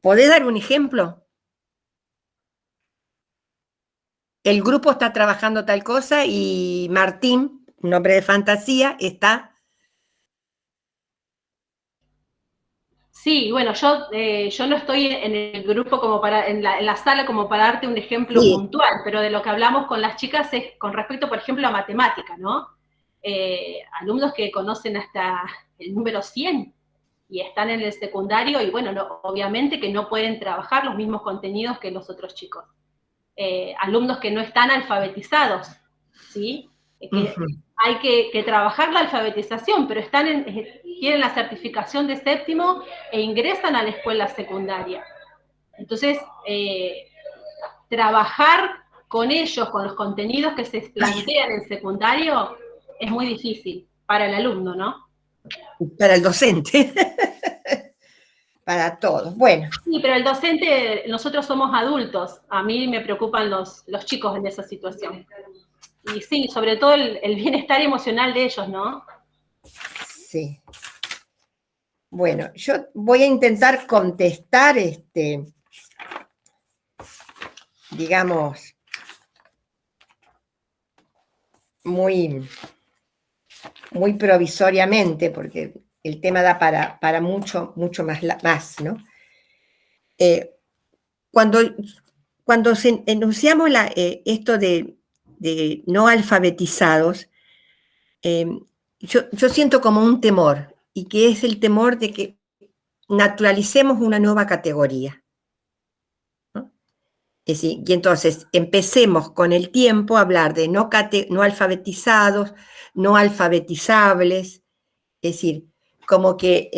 ¿Podés dar un ejemplo? El grupo está trabajando tal cosa y Martín, un hombre de fantasía, está... Sí, bueno, yo no estoy en el grupo en la sala como para darte un ejemplo puntual, pero de lo que hablamos con las chicas es con respecto, por ejemplo, a matemática, ¿no? Alumnos que conocen hasta el número 100 y están en el secundario y bueno, obviamente que no pueden trabajar los mismos contenidos que los otros chicos. Alumnos que no están alfabetizados, ¿sí? Hay que trabajar la alfabetización, pero tienen la certificación de séptimo e ingresan a la escuela secundaria. Entonces, trabajar con ellos, con los contenidos que se plantean en secundario, es muy difícil para el alumno, ¿no? Para el docente. Para todos, bueno. Sí, pero el docente, nosotros somos adultos, a mí me preocupan los chicos en esa situación. Y sí, sobre todo el bienestar emocional de ellos, ¿no? Sí. Bueno, yo voy a intentar contestar, digamos, muy provisoriamente, porque el tema da para mucho más, ¿no? Cuando enunciamos esto de no alfabetizados, yo siento como un temor, y que es el temor de que naturalicemos una nueva categoría, ¿no? Es decir, y entonces empecemos con el tiempo a hablar de no alfabetizados, no alfabetizables, es decir, como que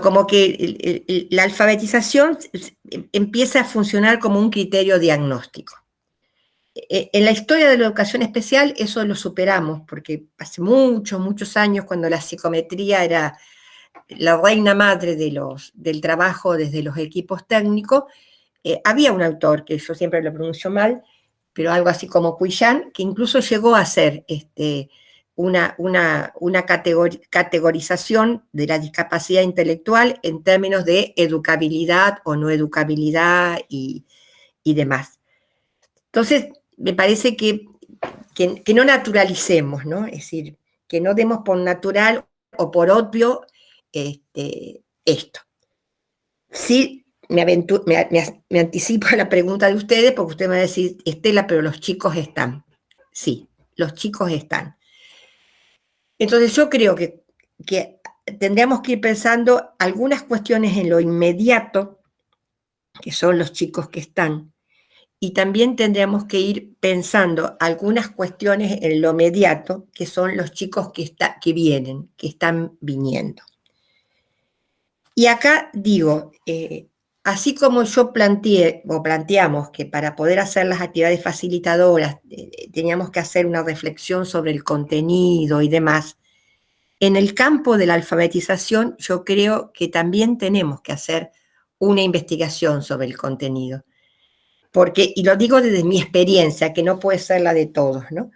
como que la alfabetización empieza a funcionar como un criterio diagnóstico. En la historia de la educación especial eso lo superamos, porque hace muchos años, cuando la psicometría era la reina madre del trabajo desde los equipos técnicos, había un autor, que yo siempre lo pronuncio mal, pero algo así como Cuillán, que incluso llegó a hacer una categorización de la discapacidad intelectual en términos de educabilidad o no educabilidad y demás. Entonces, me parece que no naturalicemos, ¿no? Es decir, que no demos por natural o por obvio esto. Sí, me anticipo a la pregunta de ustedes, porque usted me va a decir, Estela, pero los chicos están. Sí, los chicos están. Entonces yo creo que tendríamos que ir pensando algunas cuestiones en lo inmediato, que son los chicos que están, y también tendríamos que ir pensando algunas cuestiones en lo mediato, que son los chicos que vienen, que están viniendo. Y acá digo, así como yo planteamos que para poder hacer las actividades facilitadoras teníamos que hacer una reflexión sobre el contenido y demás, en el campo de la alfabetización yo creo que también tenemos que hacer una investigación sobre el contenido. Porque, y lo digo desde mi experiencia, que no puede ser la de todos, ¿no?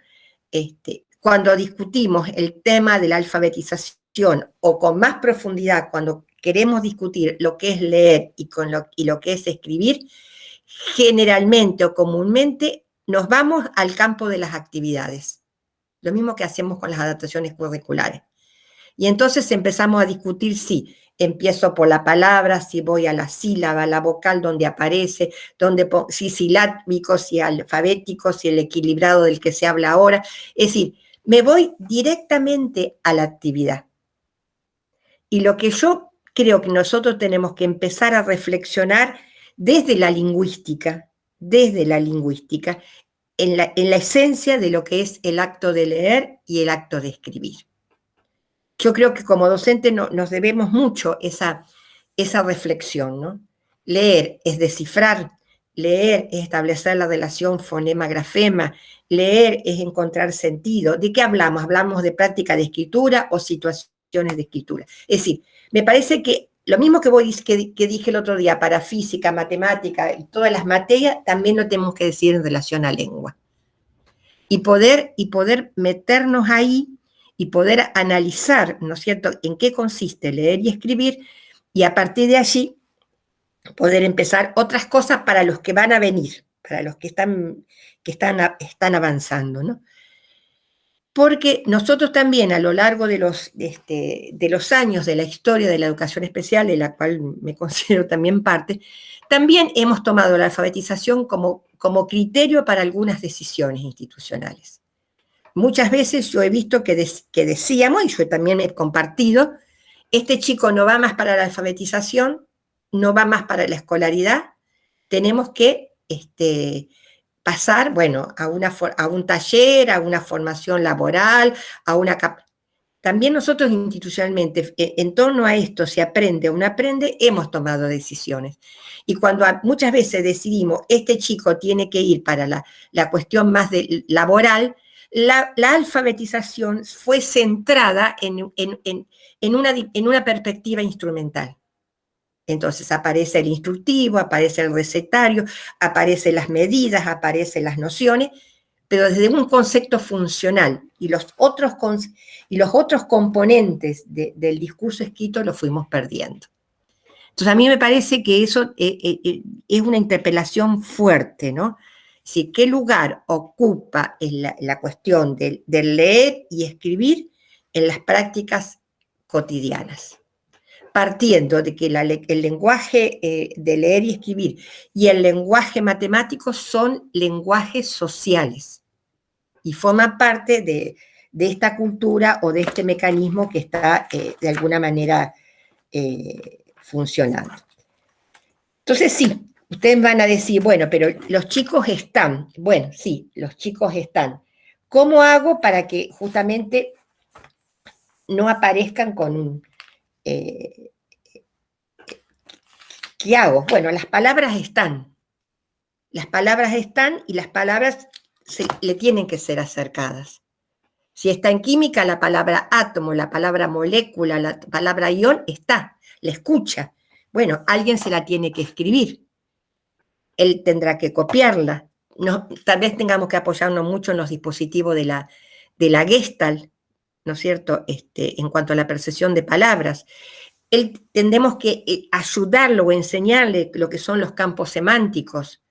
Cuando discutimos el tema de la alfabetización, o con más profundidad, cuando queremos discutir lo que es leer y lo que es escribir, generalmente o comúnmente nos vamos al campo de las actividades. Lo mismo que hacemos con las adaptaciones curriculares. Y entonces empezamos a discutir si empiezo por la palabra, si voy a la sílaba, la vocal donde aparece, si silábico, si alfabético, si el equilibrado del que se habla ahora. Es decir, me voy directamente a la actividad. Y lo que yo creo que nosotros tenemos que empezar a reflexionar desde la lingüística, en la esencia de lo que es el acto de leer y el acto de escribir. Yo creo que como docente nos debemos mucho esa reflexión, ¿no? Leer es descifrar, leer es establecer la relación fonema-grafema, leer es encontrar sentido. ¿De qué hablamos? ¿Hablamos de práctica de escritura o situaciones de escritura? Es decir, me parece que lo mismo que dije el otro día, para física, matemática y todas las materias, también lo tenemos que decir en relación a lengua. Y poder meternos ahí y poder analizar, ¿no es cierto?, en qué consiste leer y escribir, y a partir de allí poder empezar otras cosas para los que van a venir, para los que están avanzando, ¿no? Porque nosotros también a lo largo de los años de la historia de la educación especial, de la cual me considero también parte, también hemos tomado la alfabetización como criterio para algunas decisiones institucionales. Muchas veces yo he visto que decíamos, y yo también he compartido, este chico no va más para la alfabetización, no va más para la escolaridad, tenemos que pasar, bueno, a un taller, a una formación laboral, También nosotros institucionalmente, en torno a esto, se aprende o no aprende, hemos tomado decisiones. Y cuando muchas veces decidimos, este chico tiene que ir para la cuestión más laboral, la alfabetización fue centrada en una perspectiva instrumental. Entonces aparece el instructivo, aparece el recetario, aparecen las medidas, aparecen las nociones, pero desde un concepto funcional, y los otros componentes del discurso escrito los fuimos perdiendo. Entonces a mí me parece que eso es una interpelación fuerte, ¿no? Si qué lugar ocupa la cuestión del leer y escribir en las prácticas cotidianas, partiendo de que el lenguaje de leer y escribir y el lenguaje matemático son lenguajes sociales y forman parte de esta cultura o de este mecanismo que está de alguna manera funcionando. Entonces sí, ustedes van a decir, bueno, pero los chicos están. Bueno, sí, los chicos están. ¿Cómo hago para que justamente no aparezcan con un... ¿Qué hago? Bueno, las palabras están. Las palabras están y las palabras le tienen que ser acercadas. Si está en química, la palabra átomo, la palabra molécula, la palabra ión está, la escucha. Bueno, alguien se la tiene que escribir. Él tendrá que copiarla. No, tal vez tengamos que apoyarnos mucho en los dispositivos de la Gestalt, ¿no es cierto?, en cuanto a la percepción de palabras. Tendremos que ayudarlo o enseñarle lo que son los campos semánticos.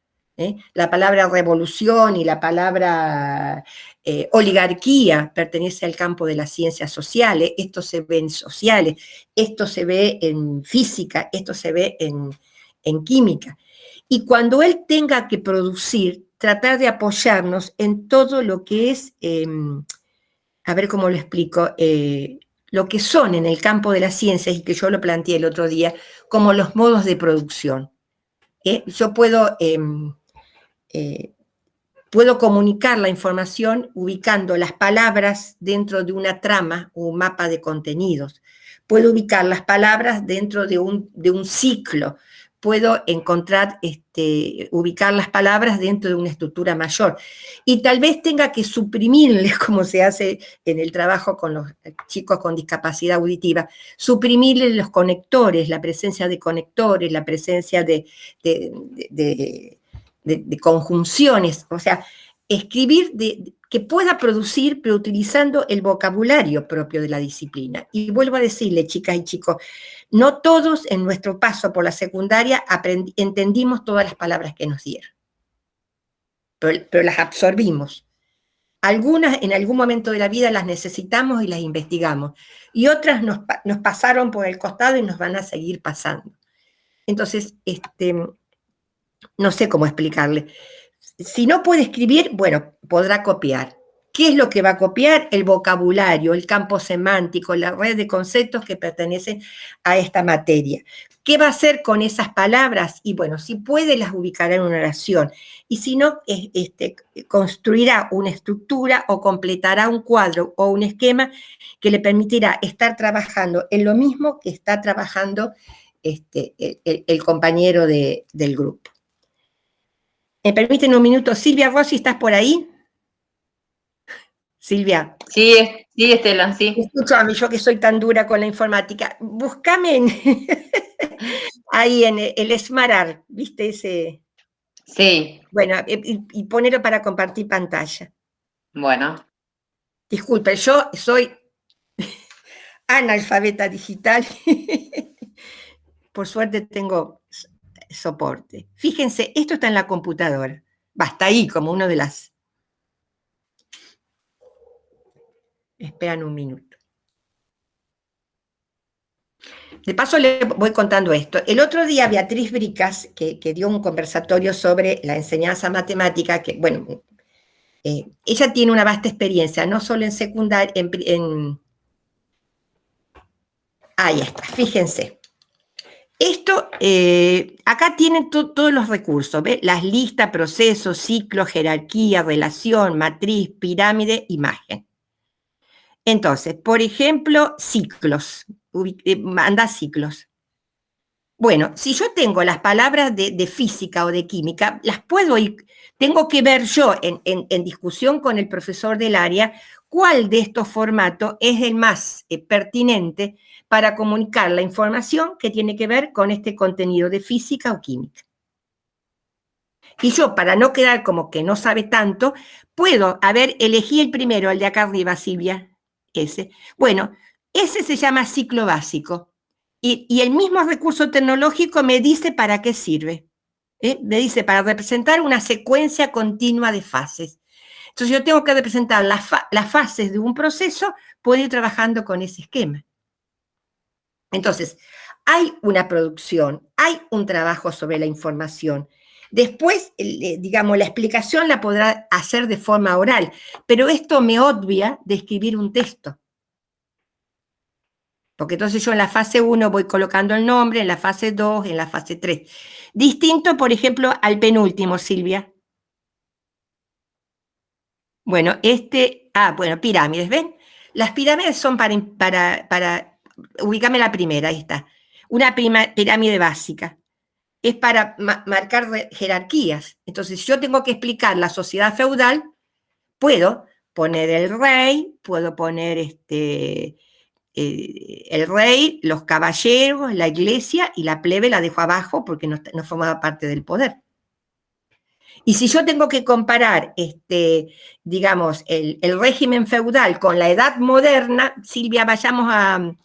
La palabra revolución y la palabra oligarquía pertenece al campo de las ciencias sociales, esto se ve en sociales, esto se ve en física, esto se ve en química. Y cuando él tenga que producir, tratar de apoyarnos en todo lo que es, a ver cómo lo explico, lo que son en el campo de las ciencias, y que yo lo planteé el otro día, como los modos de producción. Yo puedo comunicar la información ubicando las palabras dentro de una trama o un mapa de contenidos. Puedo ubicar las palabras dentro de un ciclo. Puedo ubicar las palabras dentro de una estructura mayor. Y tal vez tenga que suprimirles, como se hace en el trabajo con los chicos con discapacidad auditiva, suprimirles los conectores, la presencia de conectores, la presencia de conjunciones, o sea, escribir que pueda producir, pero utilizando el vocabulario propio de la disciplina. Y vuelvo a decirle, chicas y chicos, no todos en nuestro paso por la secundaria entendimos todas las palabras que nos dieron, pero las absorbimos. Algunas en algún momento de la vida las necesitamos y las investigamos, y otras nos pasaron por el costado y nos van a seguir pasando. Entonces, no sé cómo explicarle. Si no puede escribir, bueno, podrá copiar. ¿Qué es lo que va a copiar? El vocabulario, el campo semántico, la red de conceptos que pertenecen a esta materia. ¿Qué va a hacer con esas palabras? Y bueno, si puede las ubicará en una oración. Y si no, construirá una estructura o completará un cuadro o un esquema que le permitirá estar trabajando en lo mismo que está trabajando el compañero del grupo. ¿Me permiten un minuto? Silvia Rossi, ¿estás por ahí? Silvia. Sí, Estela, sí. Escúchame, yo que soy tan dura con la informática, búscame ahí en el Smartart, ¿viste ese? Sí. Bueno, y ponerlo para compartir pantalla. Bueno. Disculpe, yo soy analfabeta digital. Por suerte tengo soporte. Fíjense, esto está en la computadora. Basta ahí, como uno de las... Esperan un minuto. De paso le voy contando esto. El otro día Beatriz Bricas, que dio un conversatorio sobre la enseñanza matemática, que bueno, ella tiene una vasta experiencia, no solo en secundaria, ahí está, fíjense. Esto, acá tienen todos los recursos, ¿ve? Las listas, procesos, ciclos, jerarquía, relación, matriz, pirámide, imagen. Entonces, por ejemplo, ciclos, anda ciclos. Bueno, si yo tengo las palabras de física o de química, las puedo ir, tengo que ver yo en discusión con el profesor del área cuál de estos formatos es el más pertinente para comunicar la información que tiene que ver con este contenido de física o química. Y yo, para no quedar como que no sabe tanto, puedo, elegí el primero, el de acá arriba, Silvia, ese. Bueno, ese se llama ciclo básico. Y el mismo recurso tecnológico me dice para qué sirve. Me dice para representar una secuencia continua de fases. Entonces yo tengo que representar las fases de un proceso, puedo ir trabajando con ese esquema. Entonces, hay una producción, hay un trabajo sobre la información. Después, digamos, la explicación la podrá hacer de forma oral, pero esto me obvia de escribir un texto. Porque entonces yo en la fase 1 voy colocando el nombre, en la fase 2, en la fase 3. Distinto, por ejemplo, al penúltimo, Silvia. Bueno, bueno, pirámides, ¿ven? Las pirámides son para ubícame la primera, ahí está. Una pirámide básica. Es para marcar jerarquías. Entonces, yo tengo que explicar la sociedad feudal, puedo poner el rey, puedo poner el rey, los caballeros, la iglesia, y la plebe la dejo abajo porque no formaba parte del poder. Y si yo tengo que comparar, digamos, el régimen feudal con la edad moderna, Silvia, vayamos a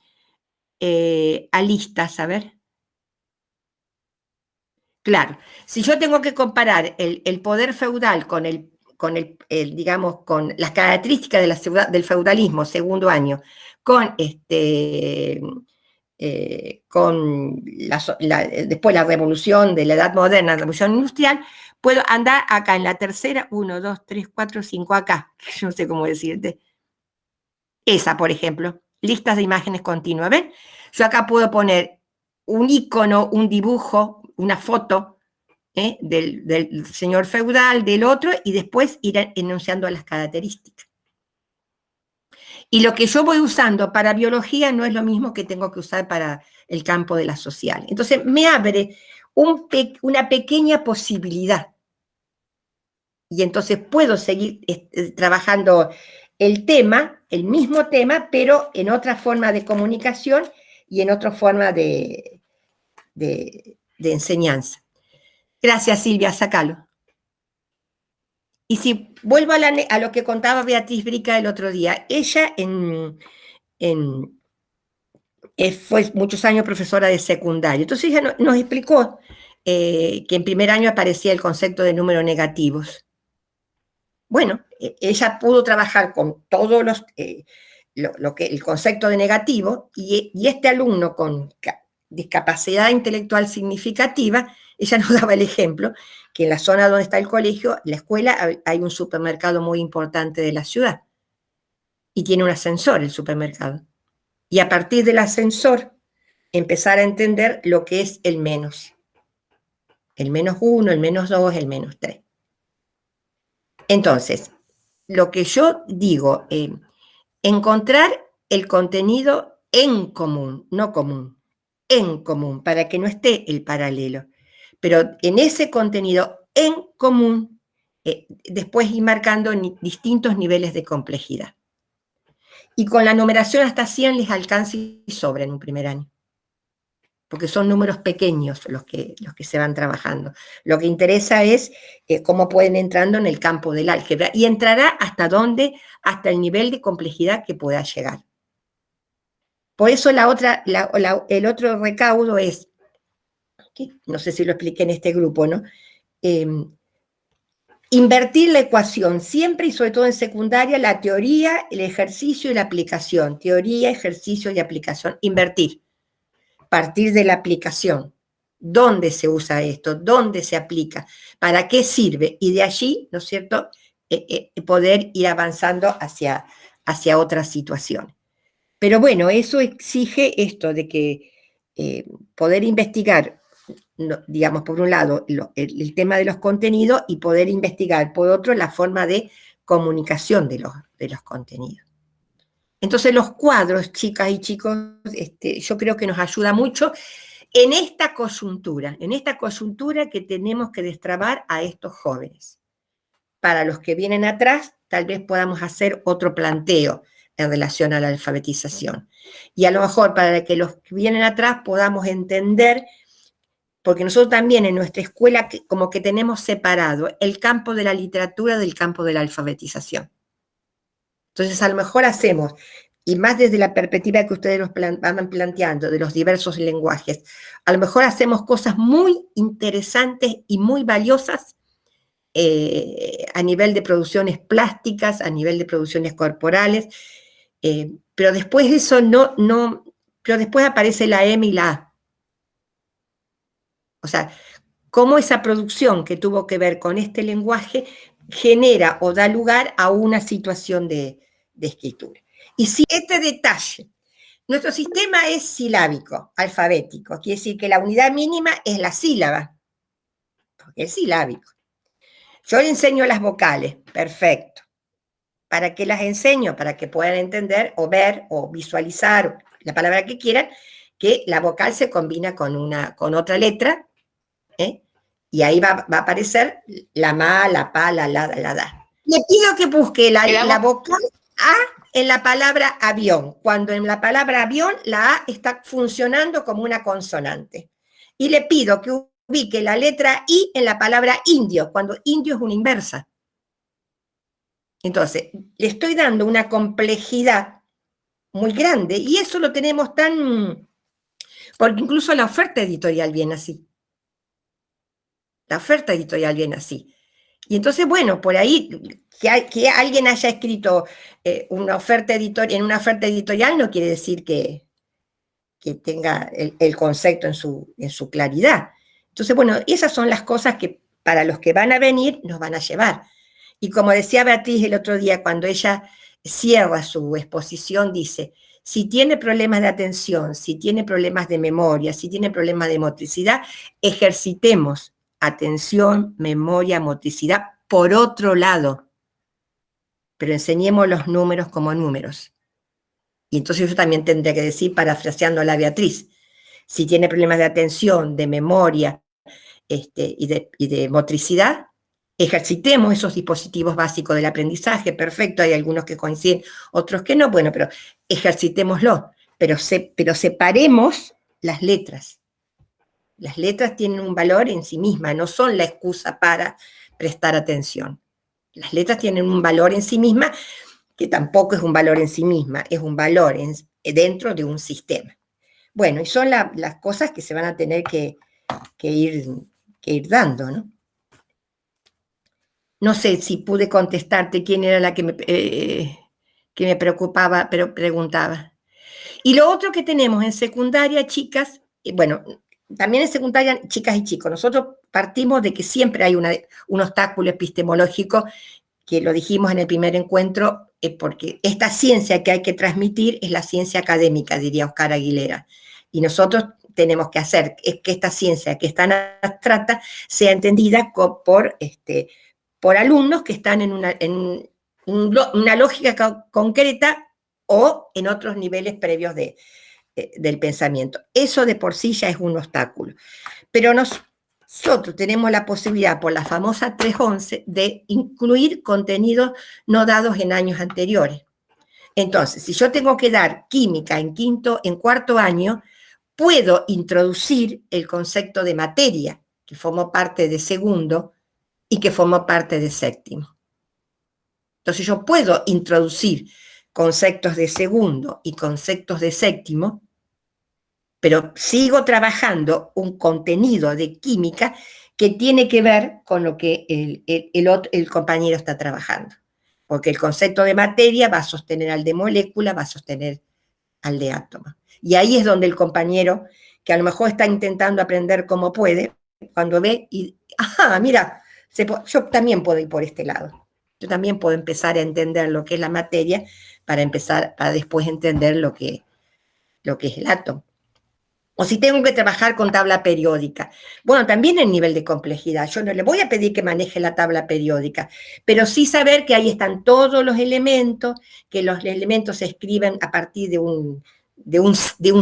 listas, a ver. Claro, si yo tengo que comparar el poder feudal con digamos, con las características del feudalismo, segundo año, con después la revolución de la edad moderna, la revolución industrial, puedo andar acá en la tercera, 1, 2, 3, 4, 5, acá, yo no sé cómo decirte. Esa, por ejemplo, listas de imágenes continuas, ¿ven? Yo acá puedo poner un icono, un dibujo, una foto del señor feudal, del otro, y después ir enunciando las características. Y lo que yo voy usando para biología no es lo mismo que tengo que usar para el campo de la social. Entonces me abre una pequeña posibilidad. Y entonces puedo seguir trabajando el mismo tema, pero en otra forma de comunicación y en otra forma de enseñanza. Gracias, Silvia, sácalo. Y si vuelvo a lo que contaba Beatriz Brica el otro día, ella fue muchos años profesora de secundario. Entonces ella nos explicó que en primer año aparecía el concepto de números negativos. Bueno, ella pudo trabajar con todos el concepto de negativo, y este alumno con discapacidad intelectual significativa, ella nos daba el ejemplo que en la zona donde está el colegio, la escuela, hay un supermercado muy importante de la ciudad, y tiene un ascensor el supermercado. Y a partir del ascensor, empezar a entender lo que es el menos. El -1, el -2, el -3. Entonces, lo que yo digo, encontrar el contenido en común, no común, en común, para que no esté el paralelo. Pero en ese contenido en común, después ir marcando distintos niveles de complejidad. Y con la numeración hasta 100 les alcanza y sobra en un primer año, porque son números pequeños los que se van trabajando. Lo que interesa es cómo pueden entrando en el campo del álgebra, y entrará hasta dónde, hasta el nivel de complejidad que pueda llegar. Por eso el otro recaudo es, no sé si lo expliqué en este grupo, ¿no? Invertir la ecuación, siempre y sobre todo en secundaria, la teoría, el ejercicio y la aplicación. Teoría, ejercicio y aplicación. Invertir. Partir de la aplicación. ¿Dónde se usa esto? ¿Dónde se aplica? ¿Para qué sirve? Y de allí, ¿no es cierto?, poder ir avanzando hacia otras situaciones. Pero bueno, eso exige esto de que poder investigar, digamos, por un lado, el tema de los contenidos, y poder investigar, por otro, la forma de comunicación de los contenidos. Entonces, los cuadros, chicas y chicos, yo creo que nos ayuda mucho en esta coyuntura que tenemos que destrabar a estos jóvenes. Para los que vienen atrás, tal vez podamos hacer otro planteo en relación a la alfabetización. Y a lo mejor para que los que vienen atrás podamos entender, porque nosotros también en nuestra escuela como que tenemos separado el campo de la literatura del campo de la alfabetización. Entonces a lo mejor hacemos, y más desde la perspectiva que ustedes nos van planteando, de los diversos lenguajes, a lo mejor hacemos cosas muy interesantes y muy valiosas a nivel de producciones plásticas, a nivel de producciones corporales, pero después de eso pero después aparece la M y la A. O sea, cómo esa producción que tuvo que ver con este lenguaje genera o da lugar a una situación de escritura. Y si este detalle, nuestro sistema es silábico, alfabético, quiere decir que la unidad mínima es la sílaba, porque es silábico. Yo le enseño las vocales, perfecto. ¿Para qué las enseño? Para que puedan entender o ver o visualizar la palabra que quieran, que la vocal se combina con otra letra, y ahí va a aparecer la ma, la pa, la la, la da. Le pido que busque la vocal A en la palabra avión, cuando en la palabra avión la A está funcionando como una consonante. Y le pido que ubique la letra I en la palabra indio, cuando indio es una inversa. Entonces, le estoy dando una complejidad muy grande, y eso lo tenemos porque incluso la oferta editorial viene así. La oferta editorial viene así. Y entonces, bueno, por ahí, que alguien haya escrito una oferta editorial, en una oferta editorial no quiere decir que tenga el concepto en su claridad. Entonces, bueno, esas son las cosas que para los que van a venir nos van a llevar. Y como decía Beatriz el otro día, cuando ella cierra su exposición, dice, si tiene problemas de atención, si tiene problemas de memoria, si tiene problemas de motricidad, ejercitemos atención, memoria, motricidad por otro lado, pero enseñemos los números como números. Y entonces yo también tendría que decir, parafraseando a la Beatriz, si tiene problemas de atención, de memoria y de motricidad, ejercitemos esos dispositivos básicos del aprendizaje, perfecto, hay algunos que coinciden, otros que no, bueno, pero ejercitémoslo, pero separemos las letras. Las letras tienen un valor en sí mismas, no son la excusa para prestar atención. Las letras tienen un valor en sí mismas, que tampoco es un valor en sí misma, es un valor dentro de un sistema. Bueno, y son las cosas que se van a tener que ir dando, ¿no? No sé si pude contestarte quién era la que me preocupaba, pero preguntaba. Y lo otro que tenemos en secundaria, chicas, bueno, también en secundaria, chicas y chicos, nosotros partimos de que siempre hay un obstáculo epistemológico, que lo dijimos en el primer encuentro, porque esta ciencia que hay que transmitir es la ciencia académica, diría Oscar Aguilera. Y nosotros tenemos que hacer que esta ciencia, que es tan abstracta, sea entendida por alumnos que están en una lógica concreta o en otros niveles previos del pensamiento. Eso de por sí ya es un obstáculo. Pero nosotros tenemos la posibilidad, por la famosa 311, de incluir contenidos no dados en años anteriores. Entonces, si yo tengo que dar química en cuarto año, puedo introducir el concepto de materia, que formó parte de segundo y que formó parte de séptimo. Entonces yo puedo introducir conceptos de segundo y conceptos de séptimo, pero sigo trabajando un contenido de química que tiene que ver con lo que el compañero está trabajando. Porque el concepto de materia va a sostener al de molécula, va a sostener al de átomo. Y ahí es donde el compañero, que a lo mejor está intentando aprender como puede, cuando ve y, mira, yo también puedo ir por este lado. Yo también puedo empezar a entender lo que es la materia para después entender lo que es el átomo. O si tengo que trabajar con tabla periódica. Bueno, también el nivel de complejidad. Yo no le voy a pedir que maneje la tabla periódica, pero sí saber que ahí están todos los elementos, que los elementos se escriben a partir de un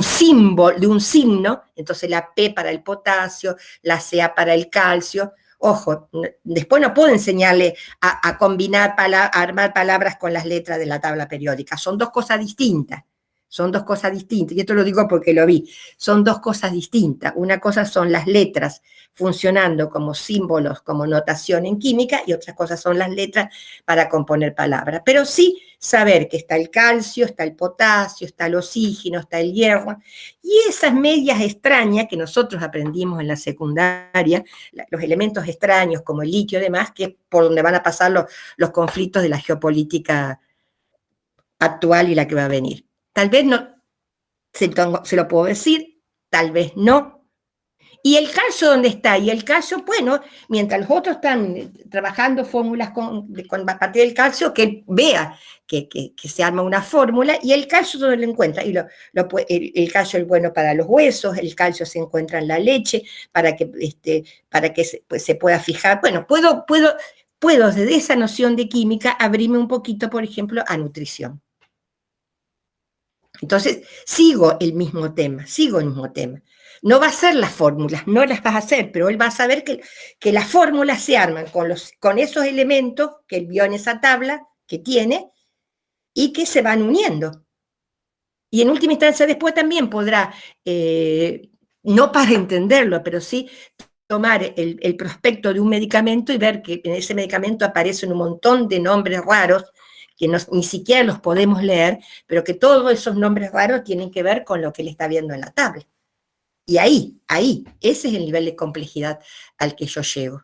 símbolo, de un signo, entonces la P para el potasio, la CA para el calcio. Ojo, después no puedo enseñarle a combinar, a armar palabras con las letras de la tabla periódica. Son dos cosas distintas. Son dos cosas distintas, y esto lo digo porque lo vi, son dos cosas distintas. Una cosa son las letras funcionando como símbolos, como notación en química, y otra cosa son las letras para componer palabras. Pero sí saber que está el calcio, está el potasio, está el oxígeno, está el hierro, y esas medias extrañas que nosotros aprendimos en la secundaria, los elementos extraños como el litio y demás, que es por donde van a pasar los conflictos de la geopolítica actual y la que va a venir. Tal vez no, se lo puedo decir, tal vez no. ¿Y el calcio dónde está? Y el calcio, bueno, mientras los otros están trabajando fórmulas a partir del calcio, que vea que se arma una fórmula, y el calcio ¿dónde lo encuentra? Y el calcio es bueno para los huesos, el calcio se encuentra en la leche, para que se pueda fijar. Bueno, puedo desde esa noción de química abrirme un poquito, por ejemplo, a nutrición. Entonces, sigo el mismo tema. No va a ser las fórmulas, no las vas a hacer, pero él va a saber que las fórmulas se arman con esos elementos que él vio en esa tabla que tiene y que se van uniendo. Y en última instancia después también podrá, no para entenderlo, pero sí tomar el prospecto de un medicamento y ver que en ese medicamento aparecen un montón de nombres raros que ni siquiera los podemos leer, pero que todos esos nombres raros tienen que ver con lo que él está viendo en la tabla. Y ahí, ese es el nivel de complejidad al que yo llego.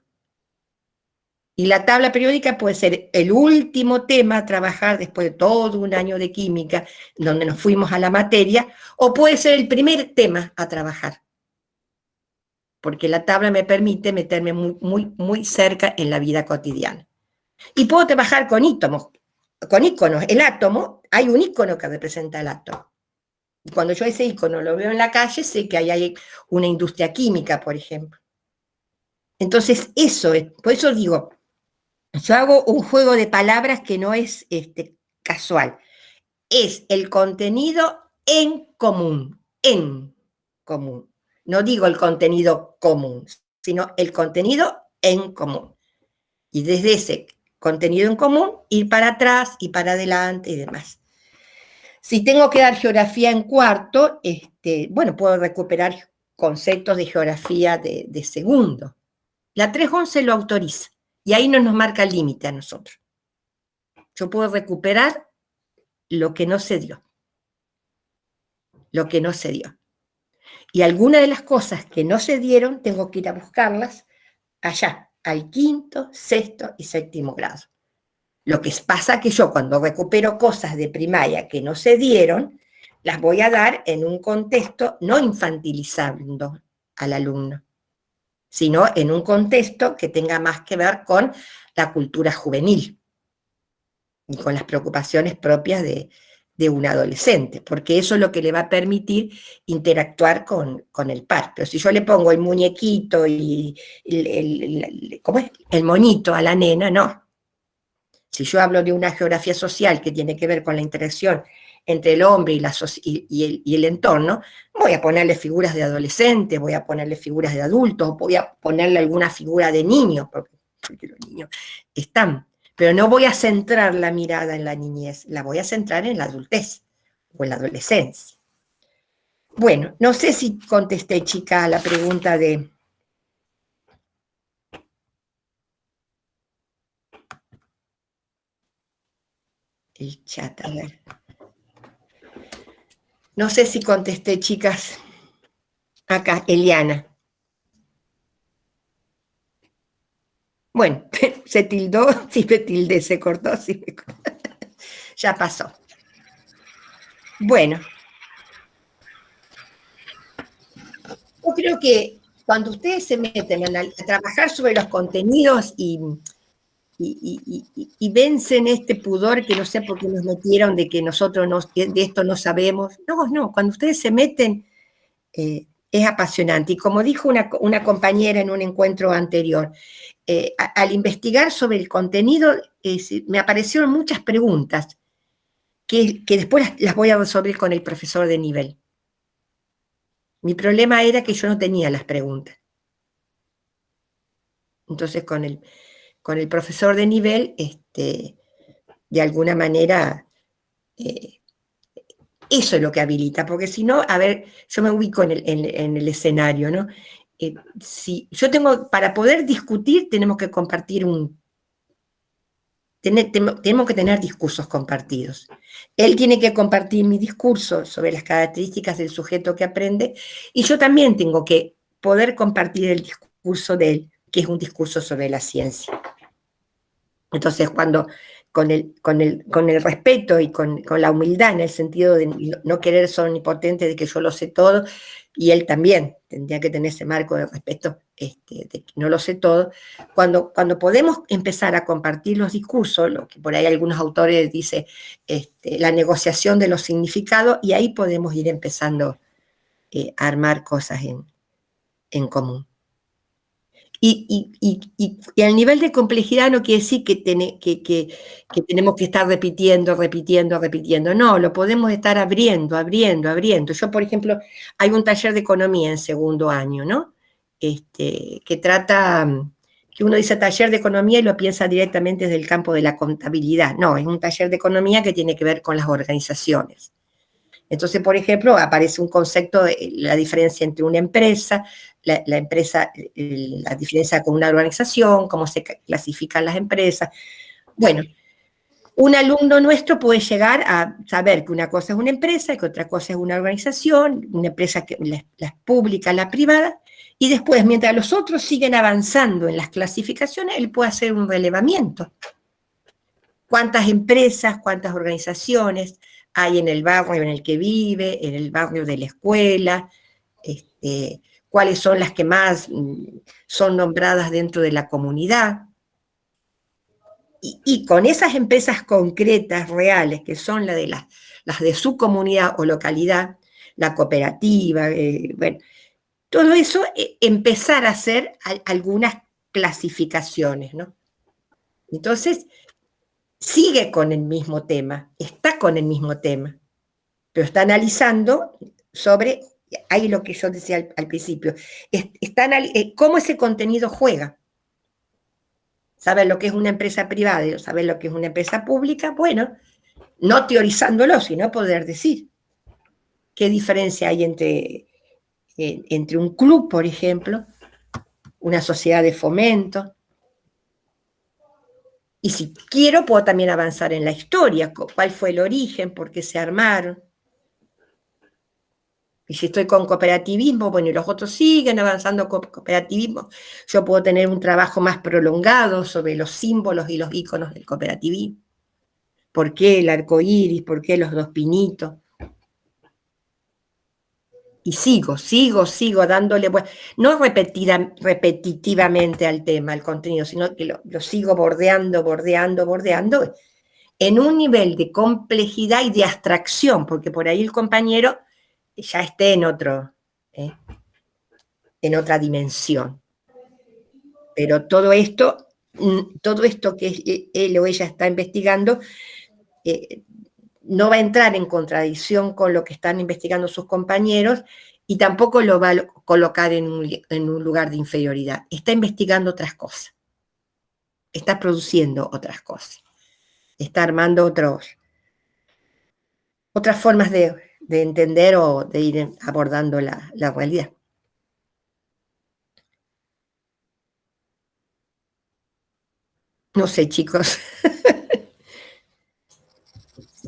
Y la tabla periódica puede ser el último tema a trabajar después de todo un año de química, donde nos fuimos a la materia, o puede ser el primer tema a trabajar. Porque la tabla me permite meterme muy, muy, muy cerca en la vida cotidiana. Y puedo trabajar con íconos. El átomo, hay un ícono que representa el átomo. Y cuando yo ese ícono lo veo en la calle, sé que ahí hay una industria química, por ejemplo. Entonces, eso es, por eso digo, yo hago un juego de palabras que no es casual. Es el contenido en común. No digo el contenido común, sino el contenido en común. Y desde ese contenido en común, ir para atrás y para adelante y demás. Si tengo que dar geografía en cuarto, bueno, puedo recuperar conceptos de geografía de segundo. La 311 lo autoriza, y ahí no nos marca el límite a nosotros. Yo puedo recuperar lo que no se dio. Y algunas de las cosas que no se dieron, tengo que ir a buscarlas allá, al quinto, sexto y séptimo grado. Lo que pasa que yo cuando recupero cosas de primaria que no se dieron, las voy a dar en un contexto no infantilizando al alumno, sino en un contexto que tenga más que ver con la cultura juvenil y con las preocupaciones propias de un adolescente, porque eso es lo que le va a permitir interactuar con el par. Pero si yo le pongo el muñequito y el monito a la nena, no. Si yo hablo de una geografía social que tiene que ver con la interacción entre el hombre y el entorno, voy a ponerle figuras de adolescentes, voy a ponerle figuras de adultos, voy a ponerle alguna figura de niños, porque los niños están, pero no voy a centrar la mirada en la niñez, la voy a centrar en la adultez o en la adolescencia. Bueno, no sé si contesté, chica, a la pregunta de... el chat, a ver. No sé si contesté, chicas. Acá, Eliana. Bueno, se tildó, sí me tildé, se cortó, sí me cortó. Ya pasó. Bueno. Yo creo que cuando ustedes se meten a trabajar sobre los contenidos y vencen este pudor que no sé por qué nos metieron de que nosotros de esto no sabemos. No, cuando ustedes se meten es apasionante. Y como dijo una compañera en un encuentro anterior, al investigar sobre el contenido me aparecieron muchas preguntas que después las voy a resolver con el profesor de nivel. Mi problema era que yo no tenía las preguntas. Entonces con el profesor de nivel, de alguna manera, eso es lo que habilita, porque si no, a ver, yo me ubico en el escenario, ¿no? Si yo para poder discutir, tenemos que compartir tenemos que tener discursos compartidos. Él tiene que compartir mi discurso sobre las características del sujeto que aprende, y yo también tengo que poder compartir el discurso de él, que es un discurso sobre la ciencia. Entonces, cuando con el respeto y con la humildad, en el sentido de no querer ser omnipotente, de que yo lo sé todo, y él también tendría que tener ese marco de respeto, de que no lo sé todo, cuando podemos empezar a compartir los discursos, lo que por ahí algunos autores dicen, la negociación de los significados, y ahí podemos ir empezando a armar cosas en común. Y el nivel de complejidad no quiere decir que tenemos que estar repitiendo. No, lo podemos estar abriendo. Yo, por ejemplo, hay un taller de economía en segundo año, ¿no? Que trata, que uno dice taller de economía y lo piensa directamente desde el campo de la contabilidad. No, es un taller de economía que tiene que ver con las organizaciones. Entonces, por ejemplo, aparece un concepto de la diferencia entre una empresa, la diferencia con una organización, cómo se clasifican las empresas. Bueno, un alumno nuestro puede llegar a saber que una cosa es una empresa, que otra cosa es una organización, una empresa que la pública, la privada, y después, mientras los otros siguen avanzando en las clasificaciones, él puede hacer un relevamiento. ¿Cuántas empresas, cuántas organizaciones hay en el barrio en el que vive, en el barrio de la escuela? ¿Cuáles son las que más son nombradas dentro de la comunidad? Y con esas empresas concretas, reales, que son las de su comunidad o localidad, la cooperativa, bueno, todo eso, empezar a hacer algunas clasificaciones, ¿no? Entonces, sigue con el mismo tema, está con el mismo tema, pero está analizando sobre, ahí lo que yo decía al principio, cómo ese contenido juega. ¿Saben lo que es una empresa privada y saben lo que es una empresa pública? Bueno, no teorizándolo, sino poder decir qué diferencia hay entre un club, por ejemplo, una sociedad de fomento. Y si quiero, puedo también avanzar en la historia, cuál fue el origen, por qué se armaron. Y si estoy con cooperativismo, bueno, y los otros siguen avanzando con cooperativismo, yo puedo tener un trabajo más prolongado sobre los símbolos y los íconos del cooperativismo. ¿Por qué el arco iris? ¿Por qué los dos pinitos? Y sigo dándole, no repetitivamente al tema, al contenido, sino que lo sigo bordeando, en un nivel de complejidad y de abstracción, porque por ahí el compañero ya esté en otra dimensión. Pero todo esto que él o ella está investigando, no va a entrar en contradicción con lo que están investigando sus compañeros y tampoco lo va a colocar en un lugar de inferioridad. Está investigando otras cosas, está produciendo otras cosas, está armando otras formas de entender o de ir abordando la realidad. No sé, chicos.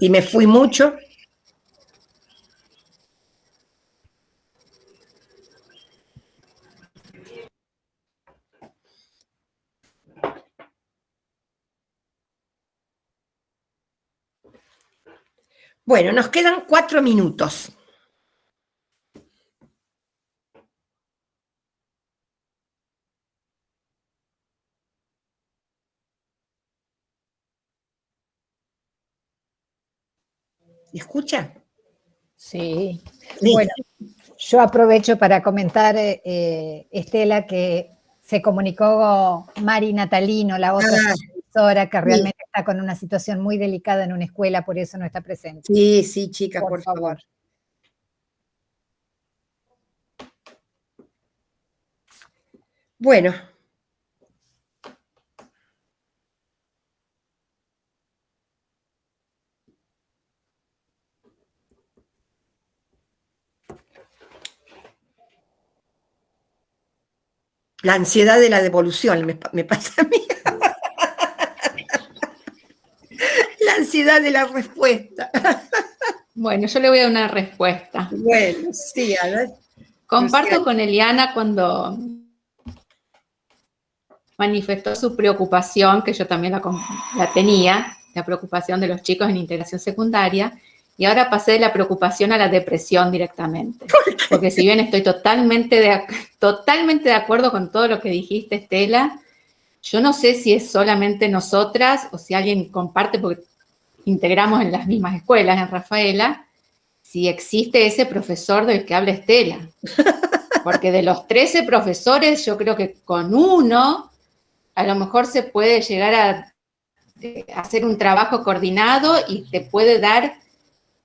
Si me fui mucho. Bueno, nos quedan 4 minutos. ¿Me escucha? Sí. Sí. Bueno, yo aprovecho para comentar, Estela, que se comunicó Mari Natalino, la otra profesora, que realmente está con una situación muy delicada en una escuela, por eso no está presente. Sí, sí, chicas, por favor. Bueno. La ansiedad de la devolución me pasa a mí. La ansiedad de la respuesta. Bueno, yo le voy a dar una respuesta. Bueno, sí, a ver. Comparto con Eliana cuando manifestó su preocupación, que yo también la tenía, la preocupación de los chicos en integración secundaria, y ahora pasé de la preocupación a la depresión directamente. Porque si bien estoy totalmente de acuerdo con todo lo que dijiste, Estela, yo no sé si es solamente nosotras o si alguien comparte, porque integramos en las mismas escuelas, en Rafaela, si existe ese profesor del que habla Estela. Porque de los 13 profesores, yo creo que con uno a lo mejor se puede llegar a hacer un trabajo coordinado y te puede dar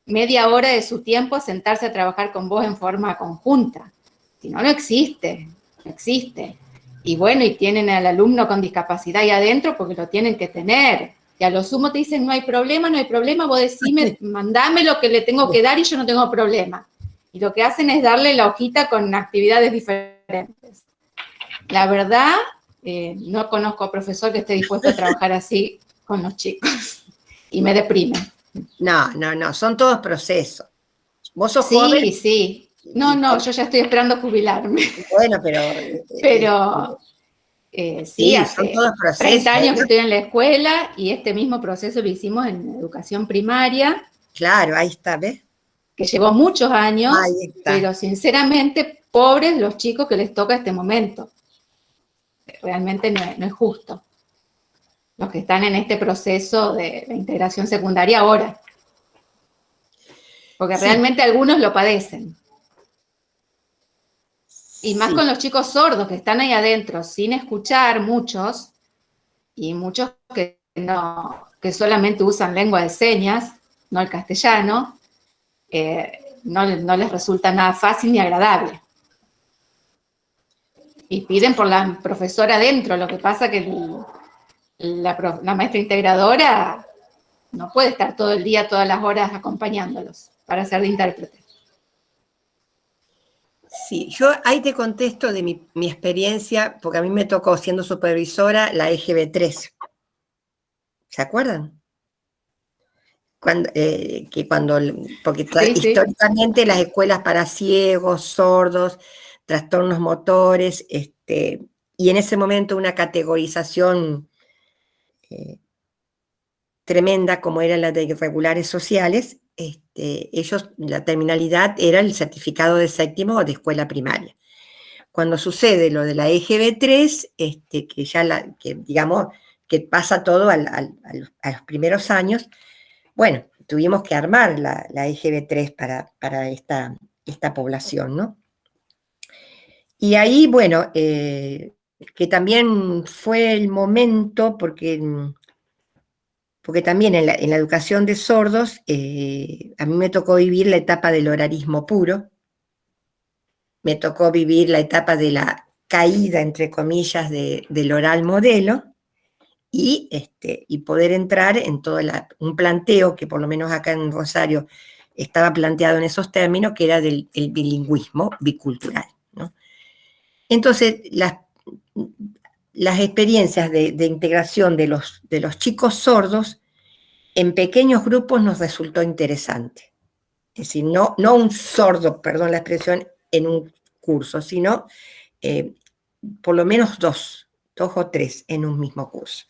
media hora de su tiempo a sentarse a trabajar con vos en forma conjunta. Si no, no existe, no existe. Y bueno, y tienen al alumno con discapacidad ahí adentro porque lo tienen que tener. Y a lo sumo te dicen, no hay problema, vos decime, mandame lo que le tengo que dar y yo no tengo problema. Y lo que hacen es darle la hojita con actividades diferentes. La verdad, no conozco a profesor que esté dispuesto a trabajar así con los chicos. Y me deprime. No, son todos procesos. ¿Vos sos joven? Sí, sí. No, yo ya estoy esperando jubilarme. Bueno, pero... sí, son hace todos procesos, 30 años ¿no? que estoy en la escuela y este mismo proceso lo hicimos en educación primaria. Claro, ahí está, ¿ves? Que llevó muchos años, pero sinceramente, pobres los chicos que les toca este momento. Realmente no es justo. Los que están en este proceso de integración secundaria ahora. Porque realmente algunos lo padecen. Y más con los chicos sordos que están ahí adentro sin escuchar, muchos, y muchos que solamente usan lengua de señas, no el castellano, no les resulta nada fácil ni agradable. Y piden por la profesora adentro, lo que pasa que la maestra integradora no puede estar todo el día, todas las horas acompañándolos para ser de intérprete. Sí, yo ahí te contesto de mi experiencia, porque a mí me tocó, siendo supervisora, la EGB3. ¿Se acuerdan? Porque históricamente las escuelas para ciegos, sordos, trastornos motores, y en ese momento una categorización tremenda como era la de irregulares sociales, ellos, la terminalidad era el certificado de séptimo o de escuela primaria. Cuando sucede lo de la EGB3, digamos, que pasa todo a los primeros años, bueno, tuvimos que armar la EGB3 para esta población, ¿no? Y ahí, bueno, que también fue el momento, porque porque también en la educación de sordos, a mí me tocó vivir la etapa del horarismo puro, me tocó vivir la etapa de la caída, entre comillas, del oral modelo, y poder entrar en todo un planteo que por lo menos acá en Rosario estaba planteado en esos términos, que era el bilingüismo bicultural, ¿no? Entonces, las experiencias de integración de los chicos sordos en pequeños grupos nos resultó interesante. Es decir, no un sordo, perdón la expresión, en un curso, sino por lo menos dos o tres en un mismo curso.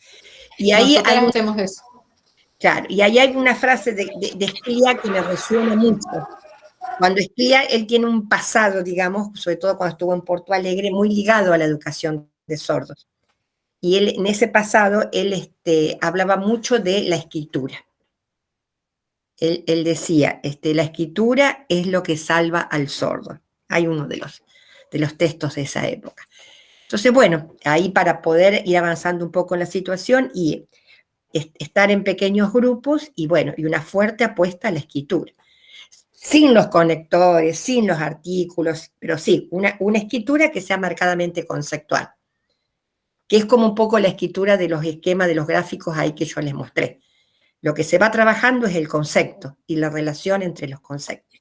Y ahí hacemos eso. Claro, y ahí hay una frase de Scilia que me resuena mucho. Cuando Scilia, él tiene un pasado, digamos, sobre todo cuando estuvo en Porto Alegre, muy ligado a la educación de sordos. Y él, en ese pasado, él hablaba mucho de la escritura. Él decía, la escritura es lo que salva al sordo. Hay uno de los textos de esa época. Entonces, bueno, ahí para poder ir avanzando un poco en la situación y estar en pequeños grupos y bueno, y una fuerte apuesta a la escritura. Sin los conectores, sin los artículos, pero sí, una escritura que sea marcadamente conceptual, que es como un poco la escritura de los esquemas de los gráficos ahí que yo les mostré. Lo que se va trabajando es el concepto y la relación entre los conceptos.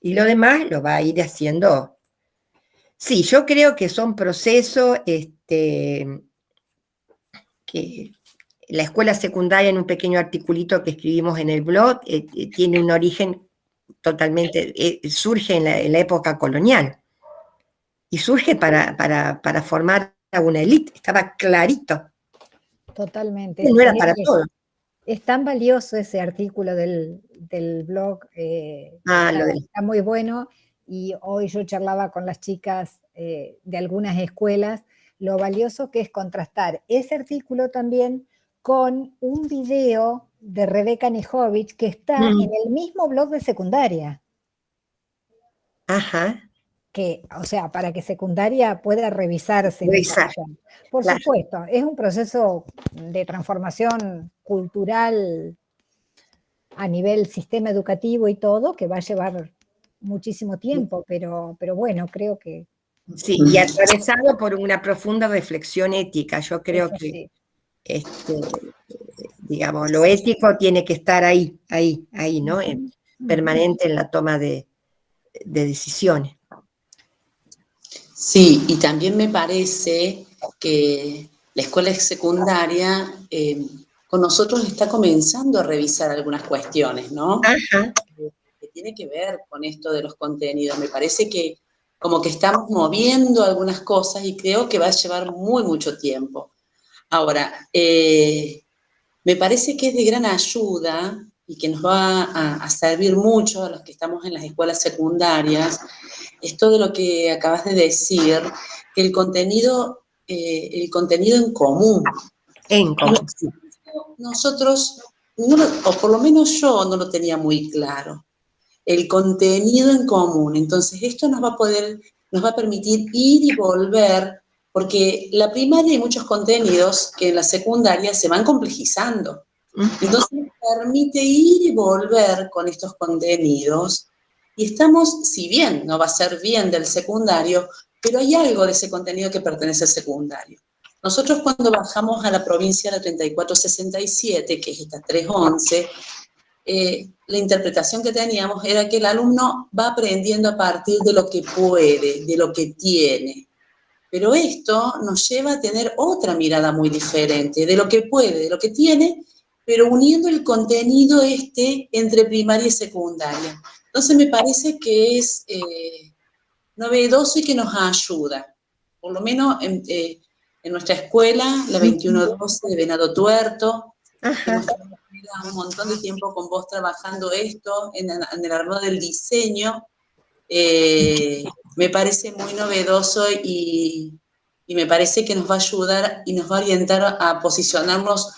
Y lo demás lo va a ir haciendo. Sí, yo creo que son procesos que la escuela secundaria, en un pequeño articulito que escribimos en el blog, tiene un origen totalmente, surge en la época colonial. Y surge para formar a una élite, estaba clarito. Totalmente. No era para todos. Es tan valioso ese artículo del blog, está muy bueno, y hoy yo charlaba con las chicas de algunas escuelas, lo valioso que es contrastar ese artículo también con un video de Rebeca Nijovic que está en el mismo blog de secundaria. Ajá. Que, o sea, para que secundaria pueda revisarse. Por supuesto, es un proceso de transformación cultural a nivel sistema educativo y todo, que va a llevar muchísimo tiempo, pero bueno, creo que... Sí, y atravesado por una profunda reflexión ética. Yo creo que, digamos, lo ético tiene que estar ahí, ¿no? Permanente en la toma de decisiones. Sí, y también me parece que la escuela secundaria con nosotros está comenzando a revisar algunas cuestiones, ¿no? Ajá. Que tiene que ver con esto de los contenidos. Me parece que como que estamos moviendo algunas cosas y creo que va a llevar mucho tiempo. Ahora, me parece que es de gran ayuda y que nos va a servir mucho a los que estamos en las escuelas secundarias, esto de lo que acabas de decir, que el contenido en común. Nosotros, o por lo menos yo no lo tenía muy claro. El contenido en común. Entonces, esto nos va a permitir ir y volver, porque la primaria hay muchos contenidos que en la secundaria se van complejizando. Entonces, nos permite ir y volver con estos contenidos. Y estamos, si bien no va a ser bien del secundario, pero hay algo de ese contenido que pertenece al secundario. Nosotros cuando bajamos a la provincia de la 3467, que es esta 311, la interpretación que teníamos era que el alumno va aprendiendo a partir de lo que puede, de lo que tiene. Pero esto nos lleva a tener otra mirada muy diferente, de lo que puede, de lo que tiene, pero uniendo el contenido entre primaria y secundaria. Entonces me parece que es novedoso y que nos ayuda. Por lo menos en nuestra escuela, la 2112 de Venado Tuerto, hemos tenido un montón de tiempo con vos trabajando esto, en el armado del diseño. Me parece muy novedoso y me parece que nos va a ayudar y nos va a orientar a posicionarnos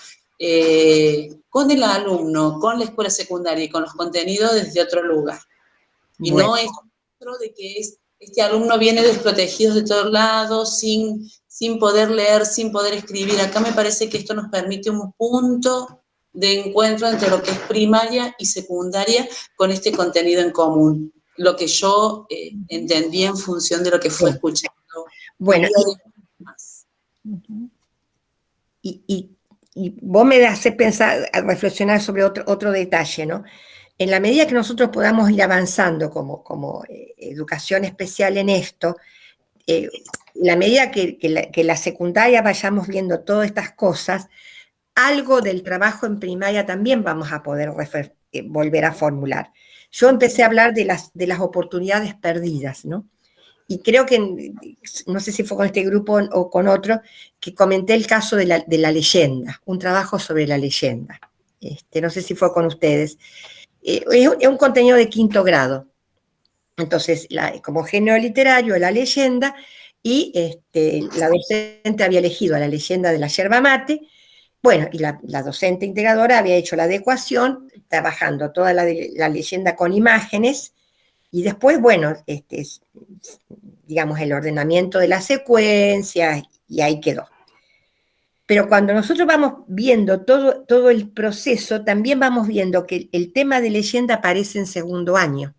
con el alumno, con la escuela secundaria y con los contenidos desde otro lugar. Y no es otro de que este alumno viene desprotegido de todos lados, sin poder leer, sin poder escribir. Acá me parece que esto nos permite un punto de encuentro entre lo que es primaria y secundaria con este contenido en común, lo que yo entendí en función de lo que fue escuchando. Bueno, y vos me haces pensar, reflexionar sobre otro detalle, ¿no? En la medida que nosotros podamos ir avanzando como educación especial en esto, la medida que la secundaria vayamos viendo todas estas cosas, algo del trabajo en primaria también vamos a poder volver a formular. Yo empecé a hablar de las oportunidades perdidas, ¿no? Y creo que, no sé si fue con este grupo o con otro, que comenté el caso de la leyenda, un trabajo sobre la leyenda. No sé si fue con ustedes. Es un contenido de 5º grado. Entonces, como género literario, la leyenda, y la docente había elegido a la leyenda de la yerba mate. Bueno, y la docente integradora había hecho la adecuación, trabajando toda la leyenda con imágenes, y después, bueno, digamos, el ordenamiento de las secuencias, y ahí quedó. Pero cuando nosotros vamos viendo todo el proceso, también vamos viendo que el tema de leyenda aparece en 2º año.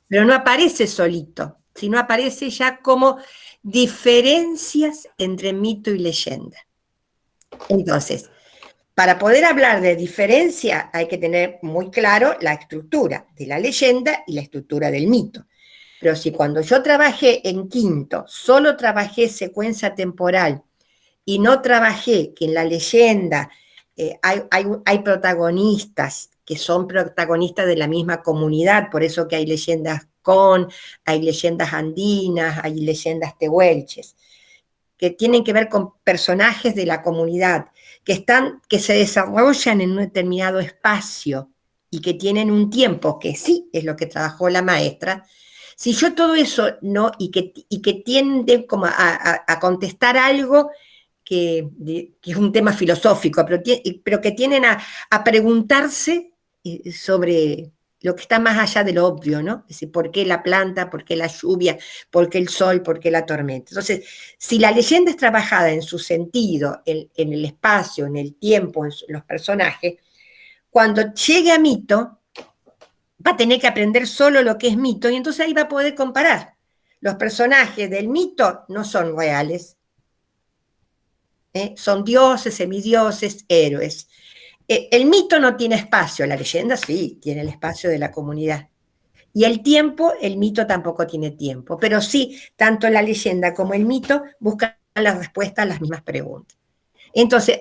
Pero no aparece solito, sino aparece ya como diferencias entre mito y leyenda. Entonces, para poder hablar de diferencia hay que tener muy claro la estructura de la leyenda y la estructura del mito. Pero si cuando yo trabajé en 5º, solo trabajé secuencia temporal y no trabajé que en la leyenda hay protagonistas que son protagonistas de la misma comunidad, por eso que hay leyendas hay leyendas andinas, hay leyendas tehuelches, que tienen que ver con personajes de la comunidad, que se desarrollan en un determinado espacio y que tienen un tiempo, que sí es lo que trabajó la maestra. Si yo todo eso, ¿no? y que tienden como a contestar algo que es un tema filosófico, pero que tienen a preguntarse sobre lo que está más allá de lo obvio, ¿no? Es decir, ¿por qué la planta? ¿Por qué la lluvia? ¿Por qué el sol? ¿Por qué la tormenta? Entonces, si la leyenda es trabajada en su sentido, en el espacio, en el tiempo, en los personajes, cuando llegue a mito, va a tener que aprender solo lo que es mito, y entonces ahí va a poder comparar. Los personajes del mito no son reales, son dioses, semidioses, héroes. El mito no tiene espacio, la leyenda sí, tiene el espacio de la comunidad. Y el tiempo, el mito tampoco tiene tiempo, pero sí, tanto la leyenda como el mito buscan la respuesta a las mismas preguntas. Entonces,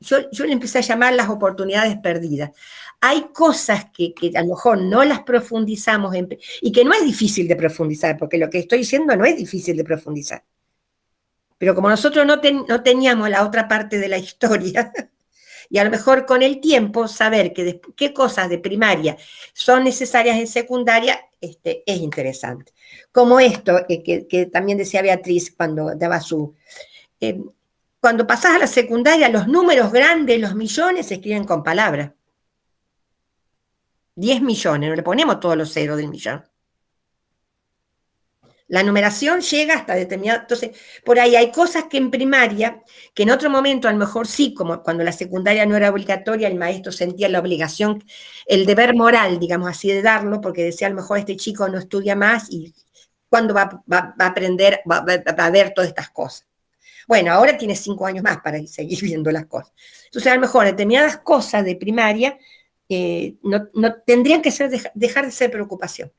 yo le empecé a llamar las oportunidades perdidas. Hay cosas que a lo mejor no las profundizamos, y que no es difícil de profundizar, porque lo que estoy diciendo no es difícil de profundizar. Pero como nosotros no teníamos la otra parte de la historia, y a lo mejor con el tiempo saber qué cosas de primaria son necesarias en secundaria es interesante. Como esto que también decía Beatriz cuando daba cuando pasás a la secundaria, los números grandes, los millones, se escriben con palabras. 10 millones, no le ponemos todos los ceros del millón. La numeración llega hasta determinado. Entonces, por ahí hay cosas que en primaria, que en otro momento a lo mejor sí, como cuando la secundaria no era obligatoria, el maestro sentía la obligación, el deber moral, digamos así, de darlo, porque decía a lo mejor este chico no estudia más y ¿cuándo va a aprender, va a ver todas estas cosas? Bueno, ahora tiene 5 años más para seguir viendo las cosas. Entonces, a lo mejor determinadas cosas de primaria no tendrían que dejar de ser preocupación.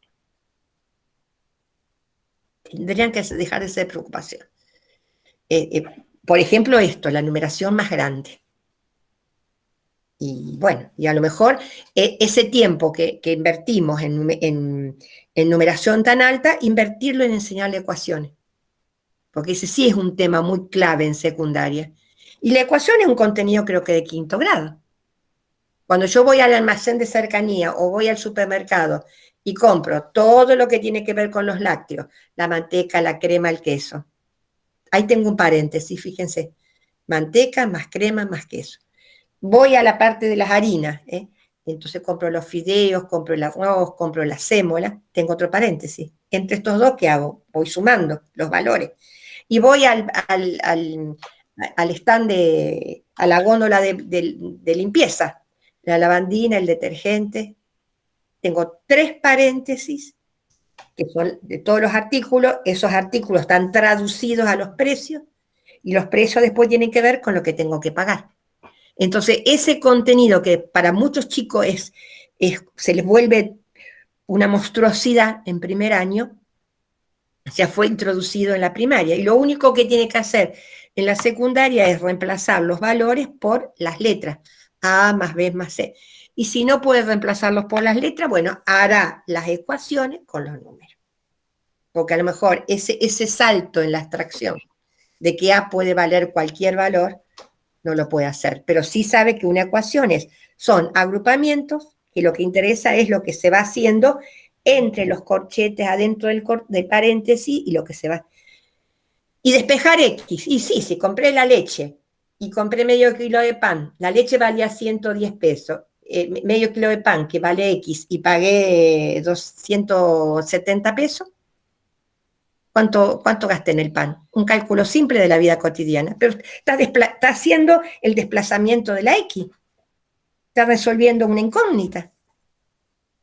Tendrían que dejar de ser preocupación. Por ejemplo, la numeración más grande. Y bueno, y a lo mejor ese tiempo que invertimos en numeración tan alta, invertirlo en enseñarle ecuaciones. Porque ese sí es un tema muy clave en secundaria. Y la ecuación es un contenido creo que de 5º grado. Cuando yo voy al almacén de cercanía o voy al supermercado y compro todo lo que tiene que ver con los lácteos, la manteca, la crema, el queso. Ahí tengo un paréntesis, fíjense. Manteca más crema más queso. Voy a la parte de las harinas, entonces compro los fideos, compro el arroz, compro la sémola, tengo otro paréntesis. Entre estos dos, ¿qué hago? Voy sumando los valores. Y voy al al stand, a la góndola de limpieza, la lavandina, el detergente. Tengo 3 paréntesis, que son de todos los artículos. Esos artículos están traducidos a los precios, y los precios después tienen que ver con lo que tengo que pagar. Entonces, ese contenido que para muchos chicos se les vuelve una monstruosidad en primer año, ya fue introducido en la primaria, y lo único que tiene que hacer en la secundaria es reemplazar los valores por las letras, A más B más C. Y si no puede reemplazarlos por las letras, bueno, hará las ecuaciones con los números. Porque a lo mejor ese salto en la abstracción de que A puede valer cualquier valor, no lo puede hacer. Pero sí sabe que una ecuación son agrupamientos, que lo que interesa es lo que se va haciendo entre los corchetes adentro del paréntesis y lo que se va. Y despejar X. Y sí, si compré la leche y compré medio kilo de pan, la leche valía 110 pesos, medio kilo de pan que vale X y pagué 270 pesos, ¿cuánto gasté en el pan? Un cálculo simple de la vida cotidiana, pero está haciendo el desplazamiento de la X, está resolviendo una incógnita.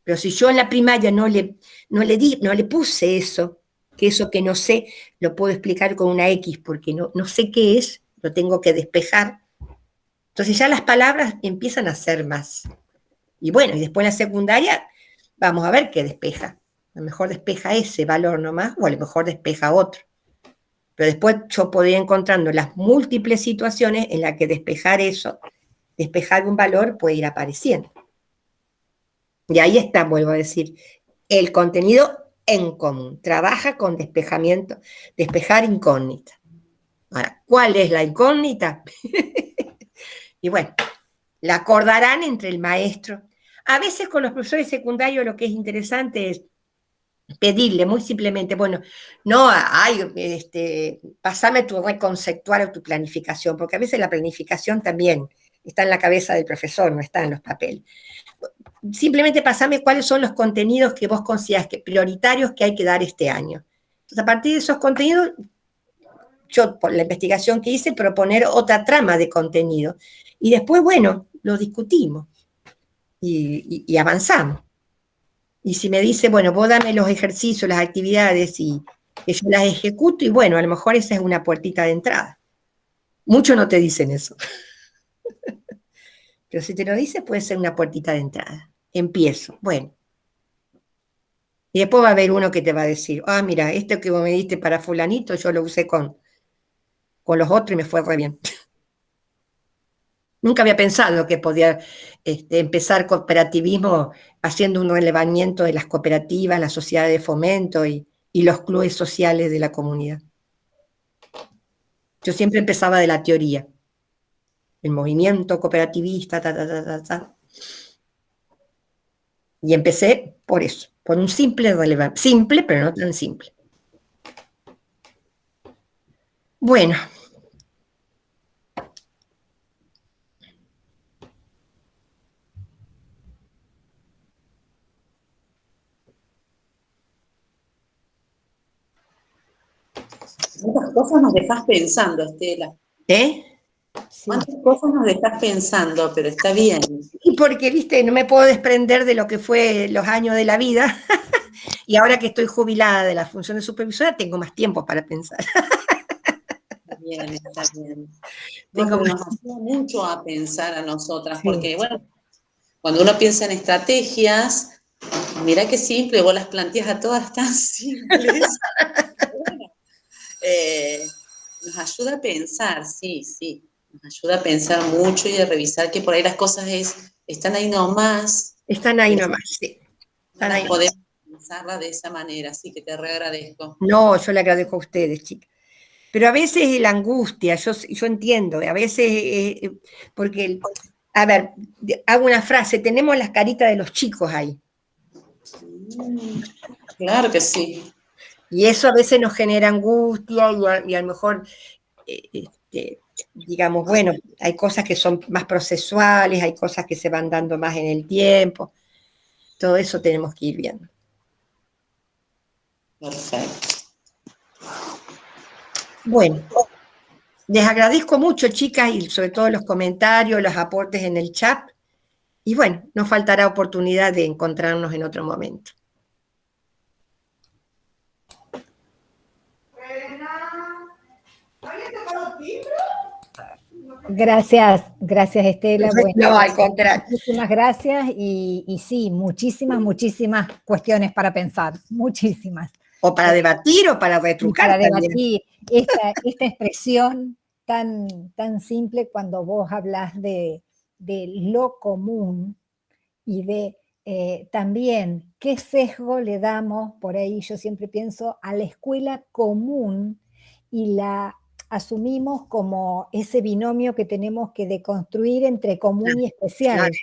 Pero si yo en la primaria no le puse eso, que eso que no sé lo puedo explicar con una X, porque no sé qué es, lo tengo que despejar. Entonces ya las palabras empiezan a ser más. Y bueno, y después en la secundaria vamos a ver qué despeja. A lo mejor despeja ese valor nomás, o a lo mejor despeja otro. Pero después yo podría ir encontrando las múltiples situaciones en las que despejar un valor puede ir apareciendo. Y ahí está, vuelvo a decir, el contenido en común. Trabaja con despejar incógnitas. Ahora, ¿cuál es la incógnita? Y bueno, la acordarán entre el maestro. A veces con los profesores secundarios lo que es interesante es pedirle muy simplemente, bueno, no, pasame tu red conceptual o tu planificación, porque a veces la planificación también está en la cabeza del profesor, no está en los papeles. Simplemente pasame cuáles son los contenidos que vos consideras prioritarios que hay que dar este año. Entonces, a partir de esos contenidos, yo, por la investigación que hice, proponer otra trama de contenido. Y después, bueno, lo discutimos y avanzamos. Y si me dice, bueno, vos dame los ejercicios, las actividades y que yo las ejecuto, y bueno, a lo mejor esa es una puertita de entrada. Muchos no te dicen eso. Pero si te lo dice, puede ser una puertita de entrada. Empiezo, bueno. Y después va a haber uno que te va a decir, mira, esto que vos me diste para fulanito, yo lo usé con los otros y me fue re bien. Nunca había pensado que podía empezar cooperativismo haciendo un relevamiento de las cooperativas, las sociedades de fomento y los clubes sociales de la comunidad. Yo siempre empezaba de la teoría. El movimiento cooperativista, Y empecé por eso, por un simple relevamiento. Simple, pero no tan simple. Bueno. ¿Cuántas cosas nos dejas pensando, Estela? ¿Cuántas cosas nos dejas pensando? Pero está bien. Y porque, viste, no me puedo desprender de lo que fue los años de la vida. Y ahora que estoy jubilada de la función de supervisora, tengo más tiempo para pensar. Bien, está bien. Bueno, nos ayuda mucho a pensar a nosotras, porque, bueno, cuando uno piensa en estrategias, mira qué simple, vos las planteas a todas tan simples. Bueno, nos ayuda a pensar, sí, nos ayuda a pensar mucho y a revisar que por ahí las cosas están ahí nomás. Están ahí nomás, sí. Podemos pensarlas de esa manera, así que te reagradezco. No, yo le agradezco a ustedes, chicas. Pero a veces la angustia, yo entiendo, a veces, porque, a ver, hago una frase, tenemos las caritas de los chicos ahí. Claro que sí. Y eso a veces nos genera angustia y a lo mejor, digamos, bueno, hay cosas que son más procesuales, hay cosas que se van dando más en el tiempo. Todo eso tenemos que ir viendo. Perfecto. Bueno, Les agradezco mucho, chicas, y sobre todo los comentarios, los aportes en el chat. Y bueno, nos faltará oportunidad de encontrarnos en otro momento. Gracias, gracias Estela. Bueno, No, al contrario. muchísimas gracias y sí, muchísimas cuestiones para pensar, muchísimas. O para debatir o para retrucar. Para también. debatir esta expresión tan simple cuando vos hablas de lo común y de también qué sesgo le damos, por ahí yo siempre pienso, a la escuela común y la asumimos como ese binomio que tenemos que deconstruir entre común y especial. Claro.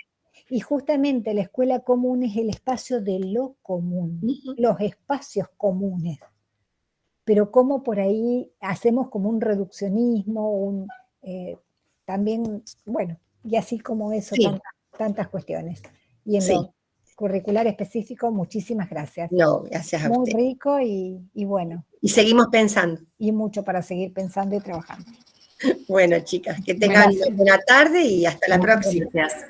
Y justamente la escuela común es el espacio de lo común, los espacios comunes. Pero cómo por ahí hacemos como un reduccionismo, también, bueno, y así como eso, Sí. tantas cuestiones. Y en Sí. lo curricular específico, muchísimas gracias. No, gracias a Muy usted. rico y bueno. Y seguimos pensando. Y mucho para seguir pensando y trabajando. Bueno, chicas, que tengan una buena tarde y hasta la próxima. Gracias.